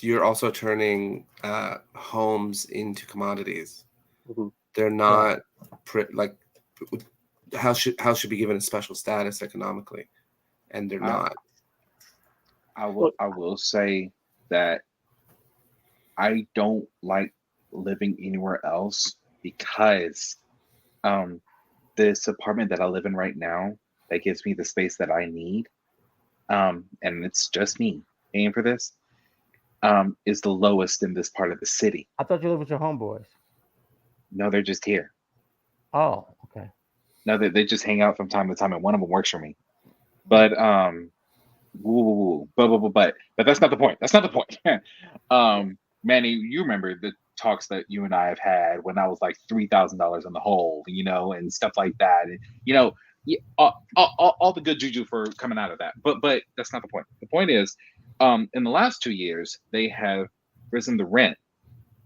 you're also turning homes into commodities. They're not like house should be given a special status economically, and they're not. I will say that I don't like living anywhere else because um this apartment that I live in right now that gives me the space that I need, and it's just me paying for this, is the lowest in this part of the city. I thought you lived with your homeboys. No, they're just here. Oh, okay. No, they just hang out from time to time, and one of them works for me. But but that's not the point. That's not the point. Manny, you remember the talks that you and I have had when I was like $3,000 in the hole, and stuff like that, and yeah, all the good juju for coming out of that. But that's not the point. The point is, in the last 2 years, they have risen the rent,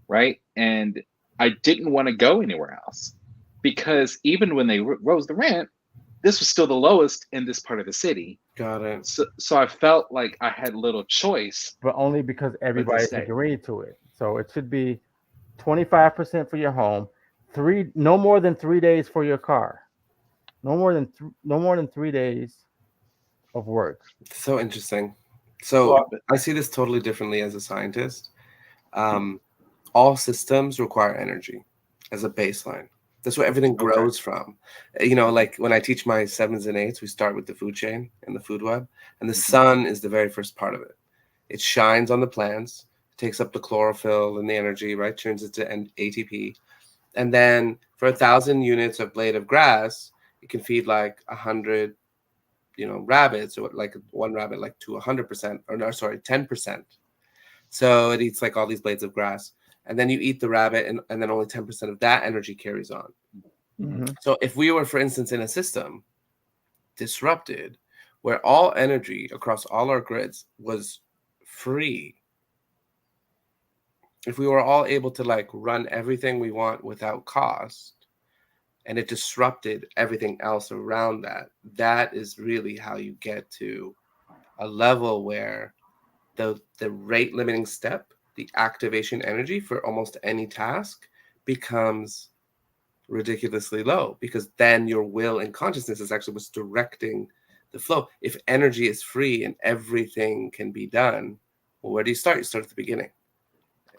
right? And I didn't want to go anywhere else because even when they rose the rent, this was still the lowest in this part of the city. Got it. So I felt like I had little choice But only because but to everybody's stay. agreed to it. So it should be 25% for your home, no more than 3 days for your car, no more than 3 days of work. So interesting. So Well, I see this totally differently as a scientist. Um, all systems require energy as a baseline. That's where everything Okay. grows from. Like when I teach my sevens and eights, we start with the food chain and the food web, and the Mhm. sun is the very first part of it. It shines on the plants, takes up the chlorophyll and the energy, right? Turns it to ATP, and then for 1,000 units of blade of grass, it can feed like 100 rabbits, or like one rabbit like to 100%, or no, sorry, 10%. So it eats like all these blades of grass, and then you eat the rabbit, and then only 10% of that energy carries on. Mm-hmm. So if we were, for instance, in a system disrupted where all energy across all our grids was free, if we were all able to like run everything we want without cost, and it disrupted everything else around that, that is really how you get to a level where the rate limiting step, the activation energy for almost any task, becomes ridiculously low, because then your will and consciousness is actually what's directing the flow. If energy is free and everything can be done, well, where do you start? You start at the beginning,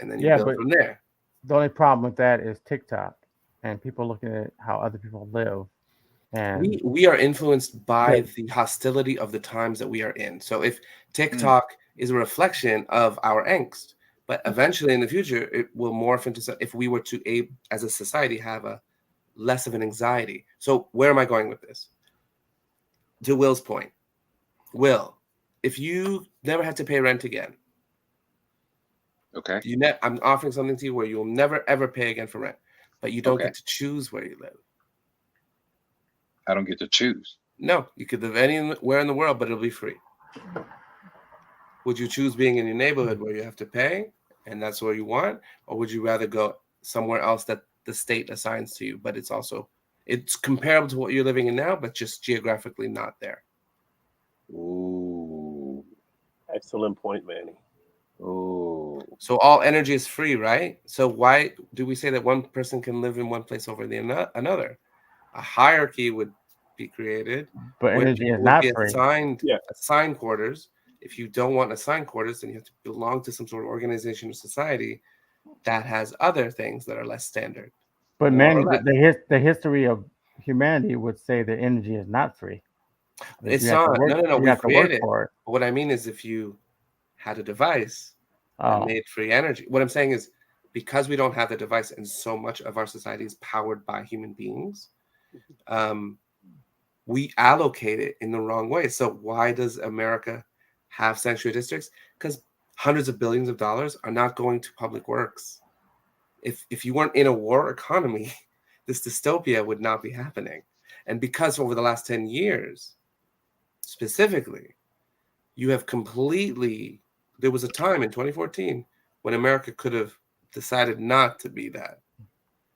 and then you Yeah, build but from there. the only problem with that is TikTok and people looking at how other people live. And We are influenced by that, the hostility of the times that we are in. So if Mm. TikTok is a reflection of our angst, but eventually in the future it will morph into, if we were to as a society have a less of an anxiety. So where am I going with this? To Will's point, Will, if you never had to pay rent again, Okay. I'm offering something to you where you'll never ever pay again for rent, but you don't Okay. get to choose where you live. I don't get to choose. No, you could live anywhere in the world, but it'll be free. Would you choose being in your neighborhood where you have to pay and that's where you want, or would you rather go somewhere else that the state assigns to you, but it's comparable to what you're living in now, but just geographically not there? Ooh. excellent point, Manny. Ooh. So all energy is free, right? So why do we say that one person can live in one place over another? A hierarchy would be created but where energy is people would not be free. Yeah, assigned quarters. If you don't want assigned quarters, then you have to belong to some sort of organization or society that has other things that are less standard, But more or many less. the history of humanity would say that energy is not free. That It's not. No, no, no. you We have to create work it. for it. But what I mean is, if you had a device that Oh, made free energy, what I'm saying is, because we don't have the device, and so much of our society is powered by human beings, um, we allocate it in the wrong way. So why does America have sanctuary districts? Because hundreds of billions of dollars are not going to public works. If you weren't in a war economy, this dystopia would not be happening. And because over the last 10 years, specifically, you have completely, there was a time in 2014 when America could have decided not to be that,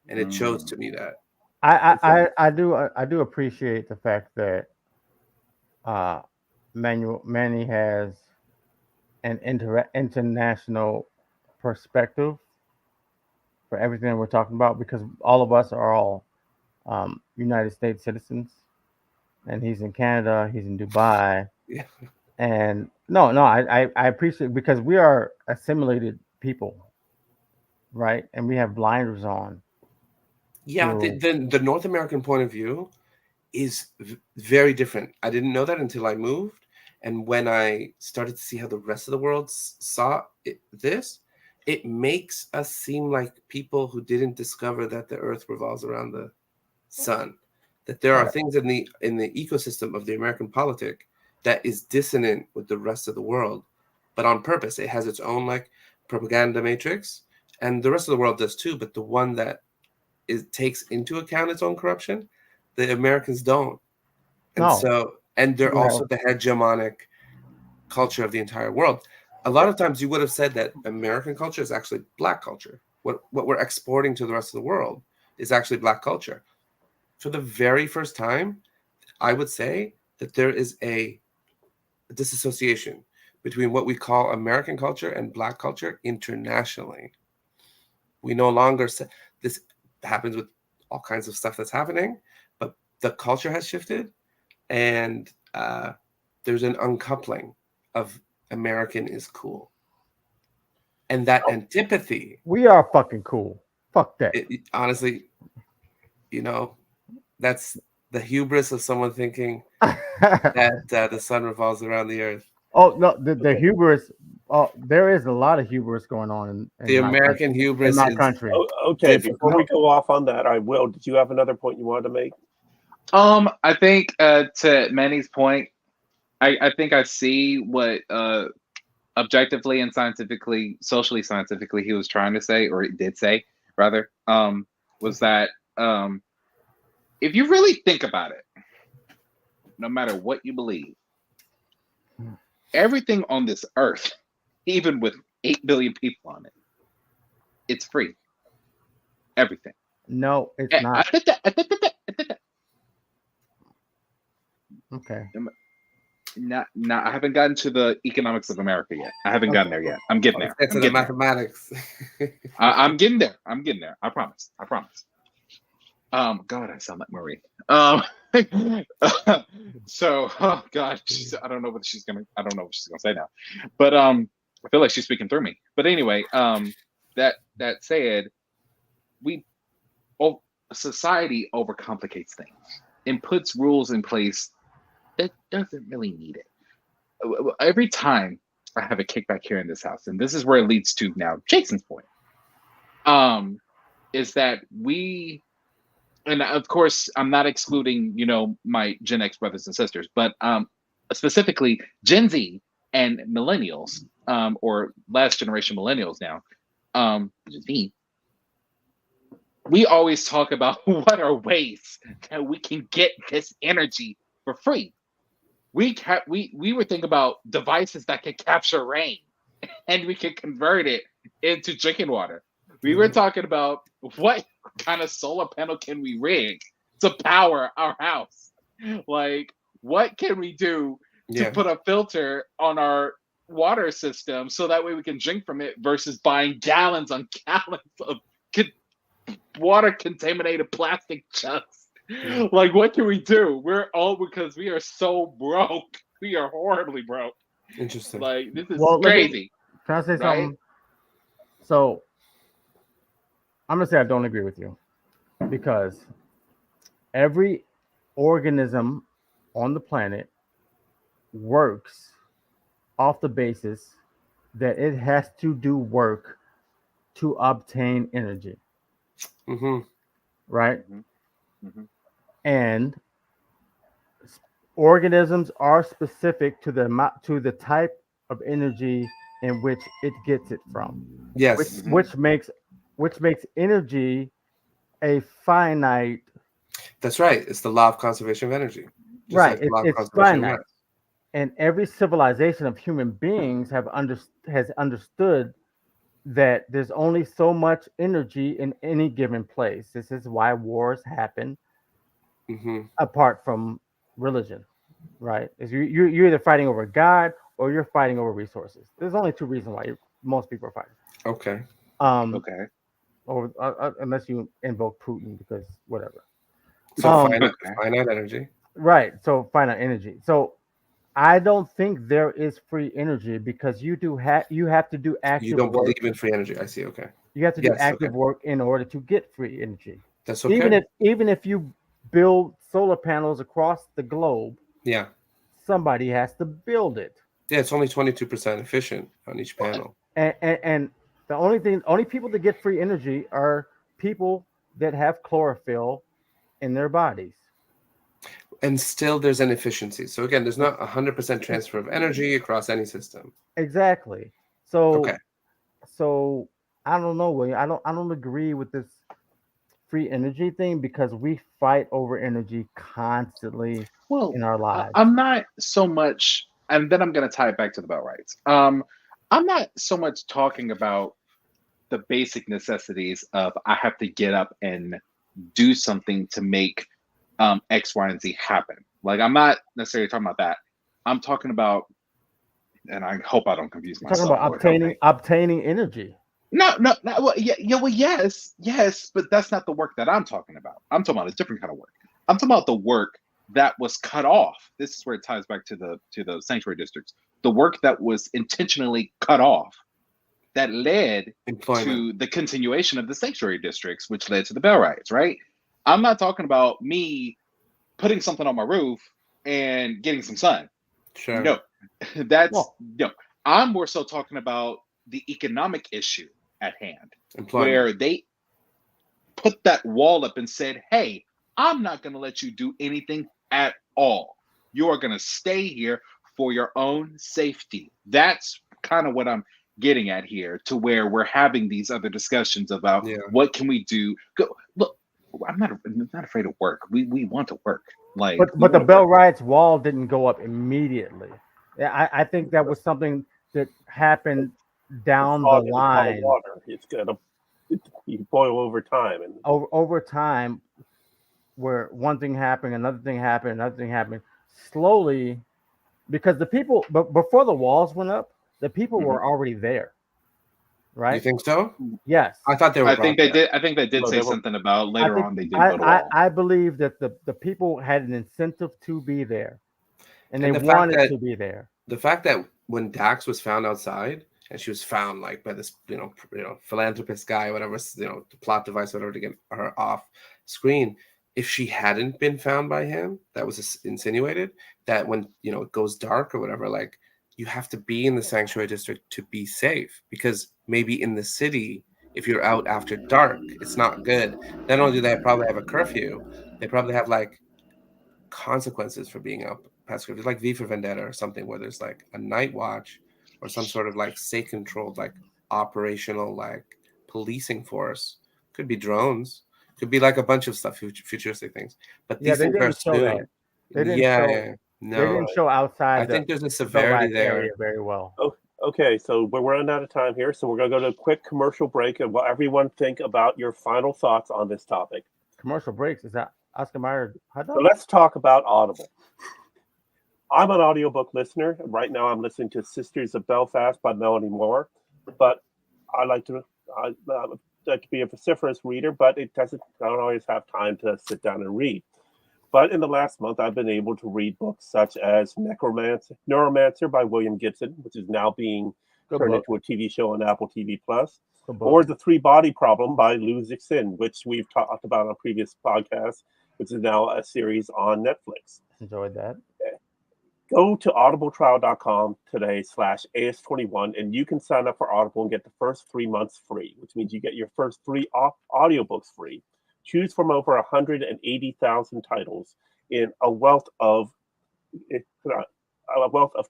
and it chose Mm. to be that. I do appreciate the fact that uh, Manny has an international perspective for everything we're talking about because all of us are all United States citizens, and he's in Canada, he's in Dubai, Yeah. and no, I appreciate because we are assimilated people. right? And we have blinders on Yeah, to the North American point of view is very different. I didn't know that until I moved, and when I started to see how the rest of the world saw this, it makes us seem like people who didn't discover that the Earth revolves around the sun. That there are right. things in the ecosystem of the American politic that is dissonant with the rest of the world, but on purpose. It has its own like propaganda matrix, and the rest of the world does too. But the one that takes into account its own corruption, the Americans don't. And No, so, and they're you also have the hegemonic culture of the entire world. A lot of times you would have said that American culture is actually black culture. What we're exporting to the rest of the world is actually black culture. For the very first time, I would say that there is a disassociation between what we call American culture and black culture internationally. We no longer say this happens with all kinds of stuff that's happening, but the culture has shifted, and there's an uncoupling of American is cool, and that antipathy. we are fucking cool. Fuck that. Honestly, you know, that's the hubris of someone thinking that the sun revolves around the earth. Oh no, the Okay. hubris. Oh, there is a lot of hubris going on The in my country. American In hubris my is country, Okay, different. before we go off on that, I will. Did you have another point you wanted to make? I think to Manny's point, I think I see what objectively and scientifically, socially scientifically, he was trying to say, or he did say, rather, was that if you really think about it, no matter what you believe, everything on this earth, even with 8 billion people on it, it's free. Everything. no, it's Eh, not. I Okay, not, I haven't gotten to the economics of America yet. I haven't gotten okay. there yet. I'm getting Let's there. get to I'm the getting there. mathematics. I'm getting there. I'm getting there. I promise. I promise. God, I sound like Marie. So, oh God, I don't know what she's gonna. I don't know what she's gonna say now, but I feel like she's speaking through me. But anyway, that said, we, oh, society overcomplicates things and puts rules in place that doesn't really need it. Every time I have a kickback here in this house, and this is where it leads to now Jason's point, um, is that we, and of course I'm not excluding, my Gen X brothers and sisters, but specifically Gen Z and millennials, or last generation millennials now, which is me. We always talk about what are ways that we can get this energy for free. We were thinking about devices that can capture rain and we can convert it into drinking water. We were Mhm. talking about what kind of solar panel can we rig to power our house? Like, what can we do to Yeah, put a filter on our water system so that way we can drink from it versus buying gallons on gallons of water contaminated plastic jugs? yeah, Like, what can we do? We're all, because we are so broke. We are horribly broke. interesting. Like, this is Well, let me. crazy, Can I say right? something? So I'm gonna say I don't agree with you because every organism on the planet works off the basis that it has to do work to obtain energy, Hmm. right? Hmm. Hmm. And organisms are specific to the type of energy in which it gets it from, which Yes, Hmm. which makes energy a finite. that's right. It's the law of conservation of energy, just Right, like the law of it's conservation of finite, mass. and every civilization of human beings has understood that there's only so much energy in any given place. This is why wars happen Hmm. apart from religion, right? Is you're either fighting over God or you're fighting over resources. There's only two reasons why most people are fighting. Okay. Um, Okay. or unless you invoke Putin because whatever. So Um, Okay. finite energy. right. So finite energy. So I don't think there is free energy because you have to do You active don't work. believe in free energy. I see. Okay. You have to do Yes. Okay. active work in order to get free energy. That's Even okay. if you build solar panels across the globe, Yeah. somebody has to build it. Yeah. It's only 22% efficient on each panel. And the only people that get free energy are people that have chlorophyll in their bodies. And still there's inefficiency. So again, there's not 100% transfer of energy across any system. Exactly. Okay. So I don't know, William. I don't agree with this free energy thing because we fight over energy constantly Well, in our lives. I'm not so much, and then I'm going to tie it back to the bell rights. I'm not so much talking about the basic necessities of I have to get up and do something to make X, Y, and Z happen. Like I'm not necessarily talking about that. I'm talking about, and I hope I don't confuse We're talking myself, about Lord help me. obtaining energy. No, no, no. Well, yeah, yeah, well, yes, yes, but that's not the work that I'm talking about. I'm talking about a different kind of work. I'm talking about the work that was cut off. This is where it ties back to the sanctuary districts. The work that was intentionally cut off that led Employment. to the continuation of the sanctuary districts, which led to the bell riots. Right? I'm not talking about me putting something on my roof and getting some sun. Sure. No, that's Well, no. I'm more so talking about the economic issue at hand, Employment. where they put that wall up and said, "Hey, I'm not going to let you do anything at all. You are going to stay here for your own safety." That's kind of what I'm getting at here, to where we're having these other discussions about Yeah. what can we do. Go look. I'm not afraid of work. We want to work. Like we but the want to Bell work. Riots wall didn't go up immediately. Yeah, I think that was something that happened The down the frog in the pot of line water. It's gonna you boil over time, and over time, where one thing happened, another thing happened, another thing happened, slowly, because the people, but before the walls went up, the people Mhm. were already there, You right? think so? Yes. I thought they were I think brought they there. did. I think they did no, say they were something about I later think on they did build a wall. I believe that the people had an incentive to be there and they And the fact wanted that to be there. when Dax was found outside and she was found like by this philanthropist guy, whatever, the plot device, whatever, to get her off screen. If she hadn't been found by him, that was insinuated, that when it goes dark or whatever, like, you have to be in the sanctuary district to be safe, because maybe in the city, if you're out after dark, it's not good. Not only do they probably have a curfew, they probably have like consequences for being up past curfew, like V for Vendetta or something, where there's like a night watch or some sort of like state controlled, like operational, like policing force. Could be drones, could be like a bunch of stuff, futuristic things. But Yeah, these they things are didn't show that. soon. They didn't Yeah, show yeah. they No, didn't right. show I outside think there's a the Bell severity Rights area there. very well. Oh, okay, so we're running out of time here, so we're going to go to a quick commercial break, and what everyone think about your final thoughts on this topic. Commercial breaks, is that Oscar Mayer hot So dog? let's talk about Audible. I'm an audiobook listener. Right now, I'm listening to Sisters of Belfast by Melanie Moore, but I like to I like to be a vociferous reader, but I don't always have time to sit down and read. But in the last month, I've been able to read books such as Neuromancer by William Gibson, which is now being Good turned book. into a TV show on Apple TV Plus, Good book. or The Three Body Problem by Lou Zixin, which we've talked about on previous podcasts, which is now a series on Netflix. Enjoyed that. Go to audibletrial.com today/AS21, and you can sign up for Audible and get the first 3 months free, which means you get your first three audiobooks free. Choose from over 180,000 titles in a wealth of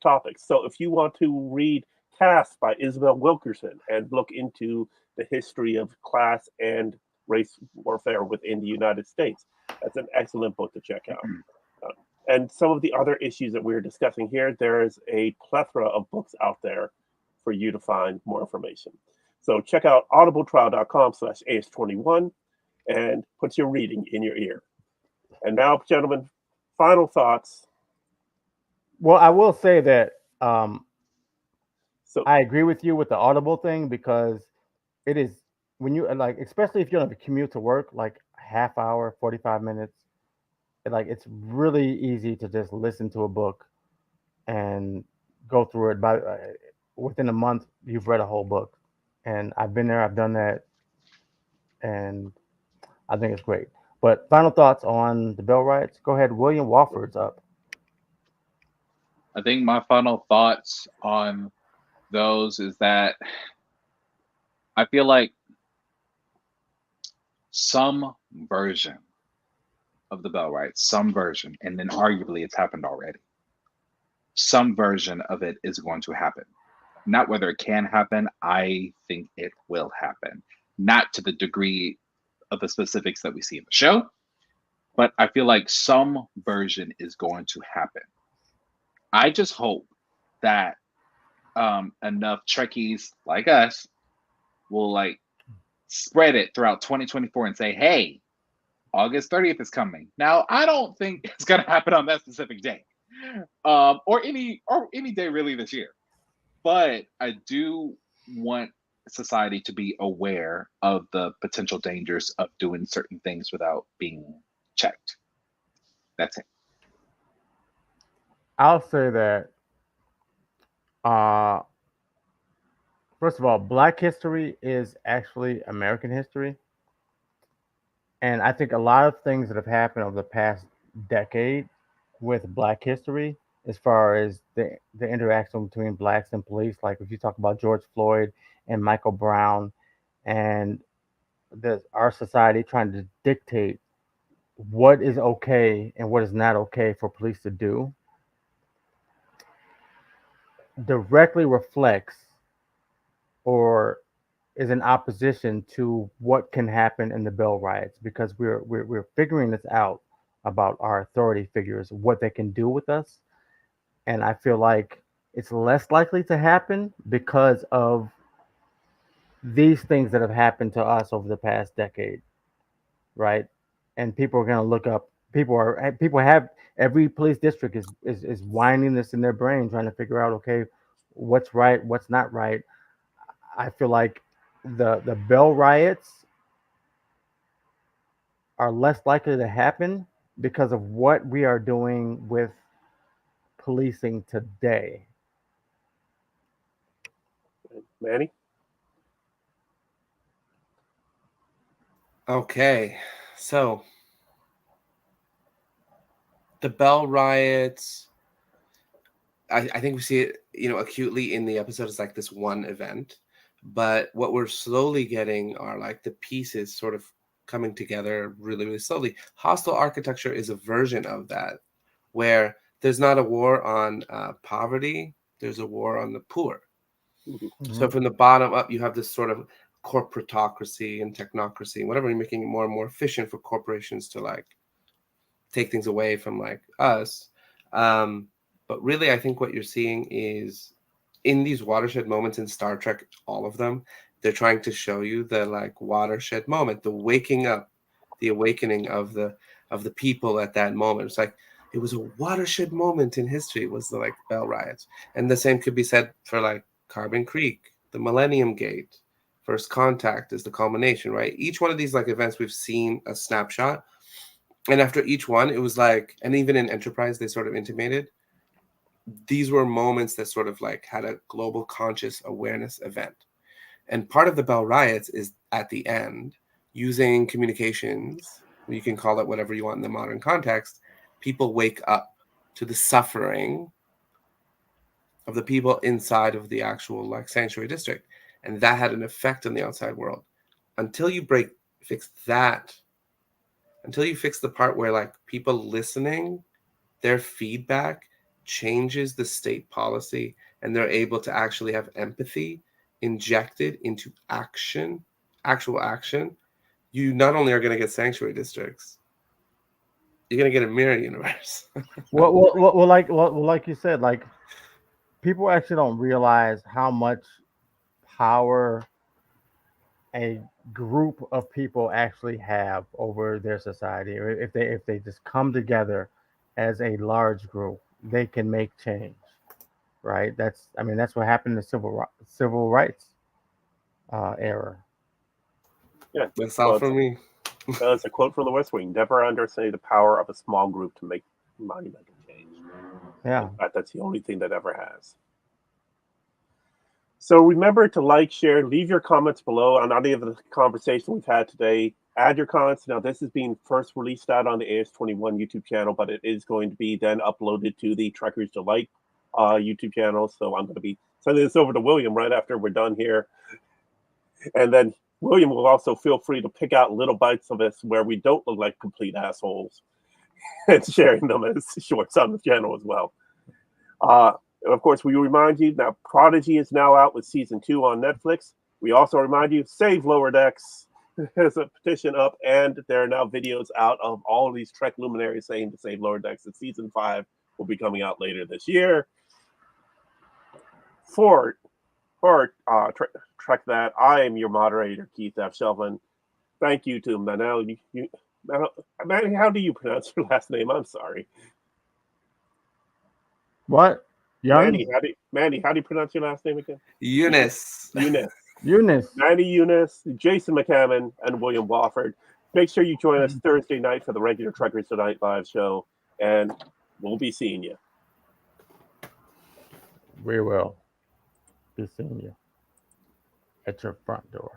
topics. So if you want to read Caste by Isabel Wilkerson and look into the history of class and race warfare within the United States, that's an excellent book to check out. Uh, and some of the other issues that we're discussing here, there is a plethora of books out there for you to find more information. So check out audibletrial.com/AS21 and put your reading in your ear. And now, gentlemen, final thoughts. Well, I will say that um, So, I agree with you with the Audible thing because it is when you like, especially if you don't have a commute to work, like half hour, 45 minutes. Like it's really easy to just listen to a book and go through it. By within a month, you've read a whole book, and I've been there. I've done that. and I think it's great. But final thoughts on the Bell riots? Go ahead, William Wofford's up. I think my final thoughts on those is that I feel like some version of the Bell riots, some version, and then arguably it's happened already. Some version of it is going to happen. Not whether it can happen, I think it will happen. Not to the degree of the specifics that we see in the show, but I feel like some version is going to happen. I just hope that enough Trekkies like us will like spread it throughout 2024 and say, hey, August 30th is coming. Now, I don't think it's going to happen on that specific day, or any day really this year. But I do want society to be aware of the potential dangers of doing certain things without being checked. That's it. I'll say that uh, first of all, Black history is actually American history, and I think a lot of things that have happened over the past decade with Black history, as far as the interaction between blacks and police, like if you talk about George Floyd and Michael Brown, and our society trying to dictate what is okay and what is not okay for police to do, directly reflects or is in opposition to what can happen in the Bell riots, because we're figuring this out about our authority figures, what they can do with us, and I feel like it's less likely to happen because of these things that have happened to us over the past decade, right? And people are going to look up. People have every police district is winding this in their brain, trying to figure out, okay, what's right, what's not right. I feel like the Bell riots are less likely to happen because of what we are doing with policing today. Manny? Okay, so the Bell riots. I think we see it, acutely in the episode as like this one event, but what we're slowly getting are like the pieces sort of coming together really, really slowly. Hostile architecture is a version of that, where there's not a war on poverty, there's a war on the poor. Mhm. So Mhm. from the bottom up, you have this sort of corporatocracy and technocracy and whatever, you're making it more and more efficient for corporations to like take things away from like us. But really, I think what you're seeing is in these watershed moments in Star Trek, all of them, they're trying to show you the like watershed moment, the waking up, the awakening of the people at that moment. It's like it was a watershed moment in history. It was the like Bell riots, and the same could be said for like Carbon Creek, the Millennium Gate, First Contact is the culmination, right? Each one of these like events, we've seen a snapshot, and after each one, it was like, and even in Enterprise, they sort of intimated these were moments that sort of like had a global conscious awareness event. And part of the Bell riots is at the end, using communications, you can call it whatever you want in the modern context, people wake up to the suffering of the people inside of the actual like sanctuary district. And that had an effect on the outside world. Until you fix that, until you fix the part where like people listening, their feedback changes the state policy and they're able to actually have empathy injected into actual action, you not only are going to get sanctuary districts, you're going to get a mirror universe. Like you said, like people actually don't realize how much power a group of people actually have over their society. Or if they just come together as a large group, they can make change. Right? That's what happened in the civil rights era. Yeah. That's all Well, for me. it's a quote from The West Wing: "Never underestimate the power of a small group to make monumental change." Yeah. In fact, that's the only thing that ever has. So remember to like, share, leave your comments below on any of the conversation we've had today. Add your comments. Now, this is being first released out on the AS21 YouTube channel, but it is going to be then uploaded to the Trekkers Delight YouTube channel. So I'm going to be sending this over to William right after we're done here. And then William will also feel free to pick out little bites of us where we don't look like complete assholes and sharing them as shorts on the channel as well. Of course, we remind you that Prodigy is now out with season 2 on Netflix. We also remind you, save Lower Decks. There's a petition up, and there are now videos out of all of these Trek luminaries saying to save Lower Decks. And season 5 will be coming out later this year. For Trek That, I am your moderator, Keith F. Shelvin. Thank you to Manel. Manny, how do you pronounce your last name? I'm sorry. What? Young? Manny, how do you pronounce your last name again? Eunice. Eunice. Manny Eunice, Jason McCammon, and William Wofford. Make sure you join us Thursday night for the regular Trekkers Tonight live show, and we'll be seeing you. We will be seeing you at your front door.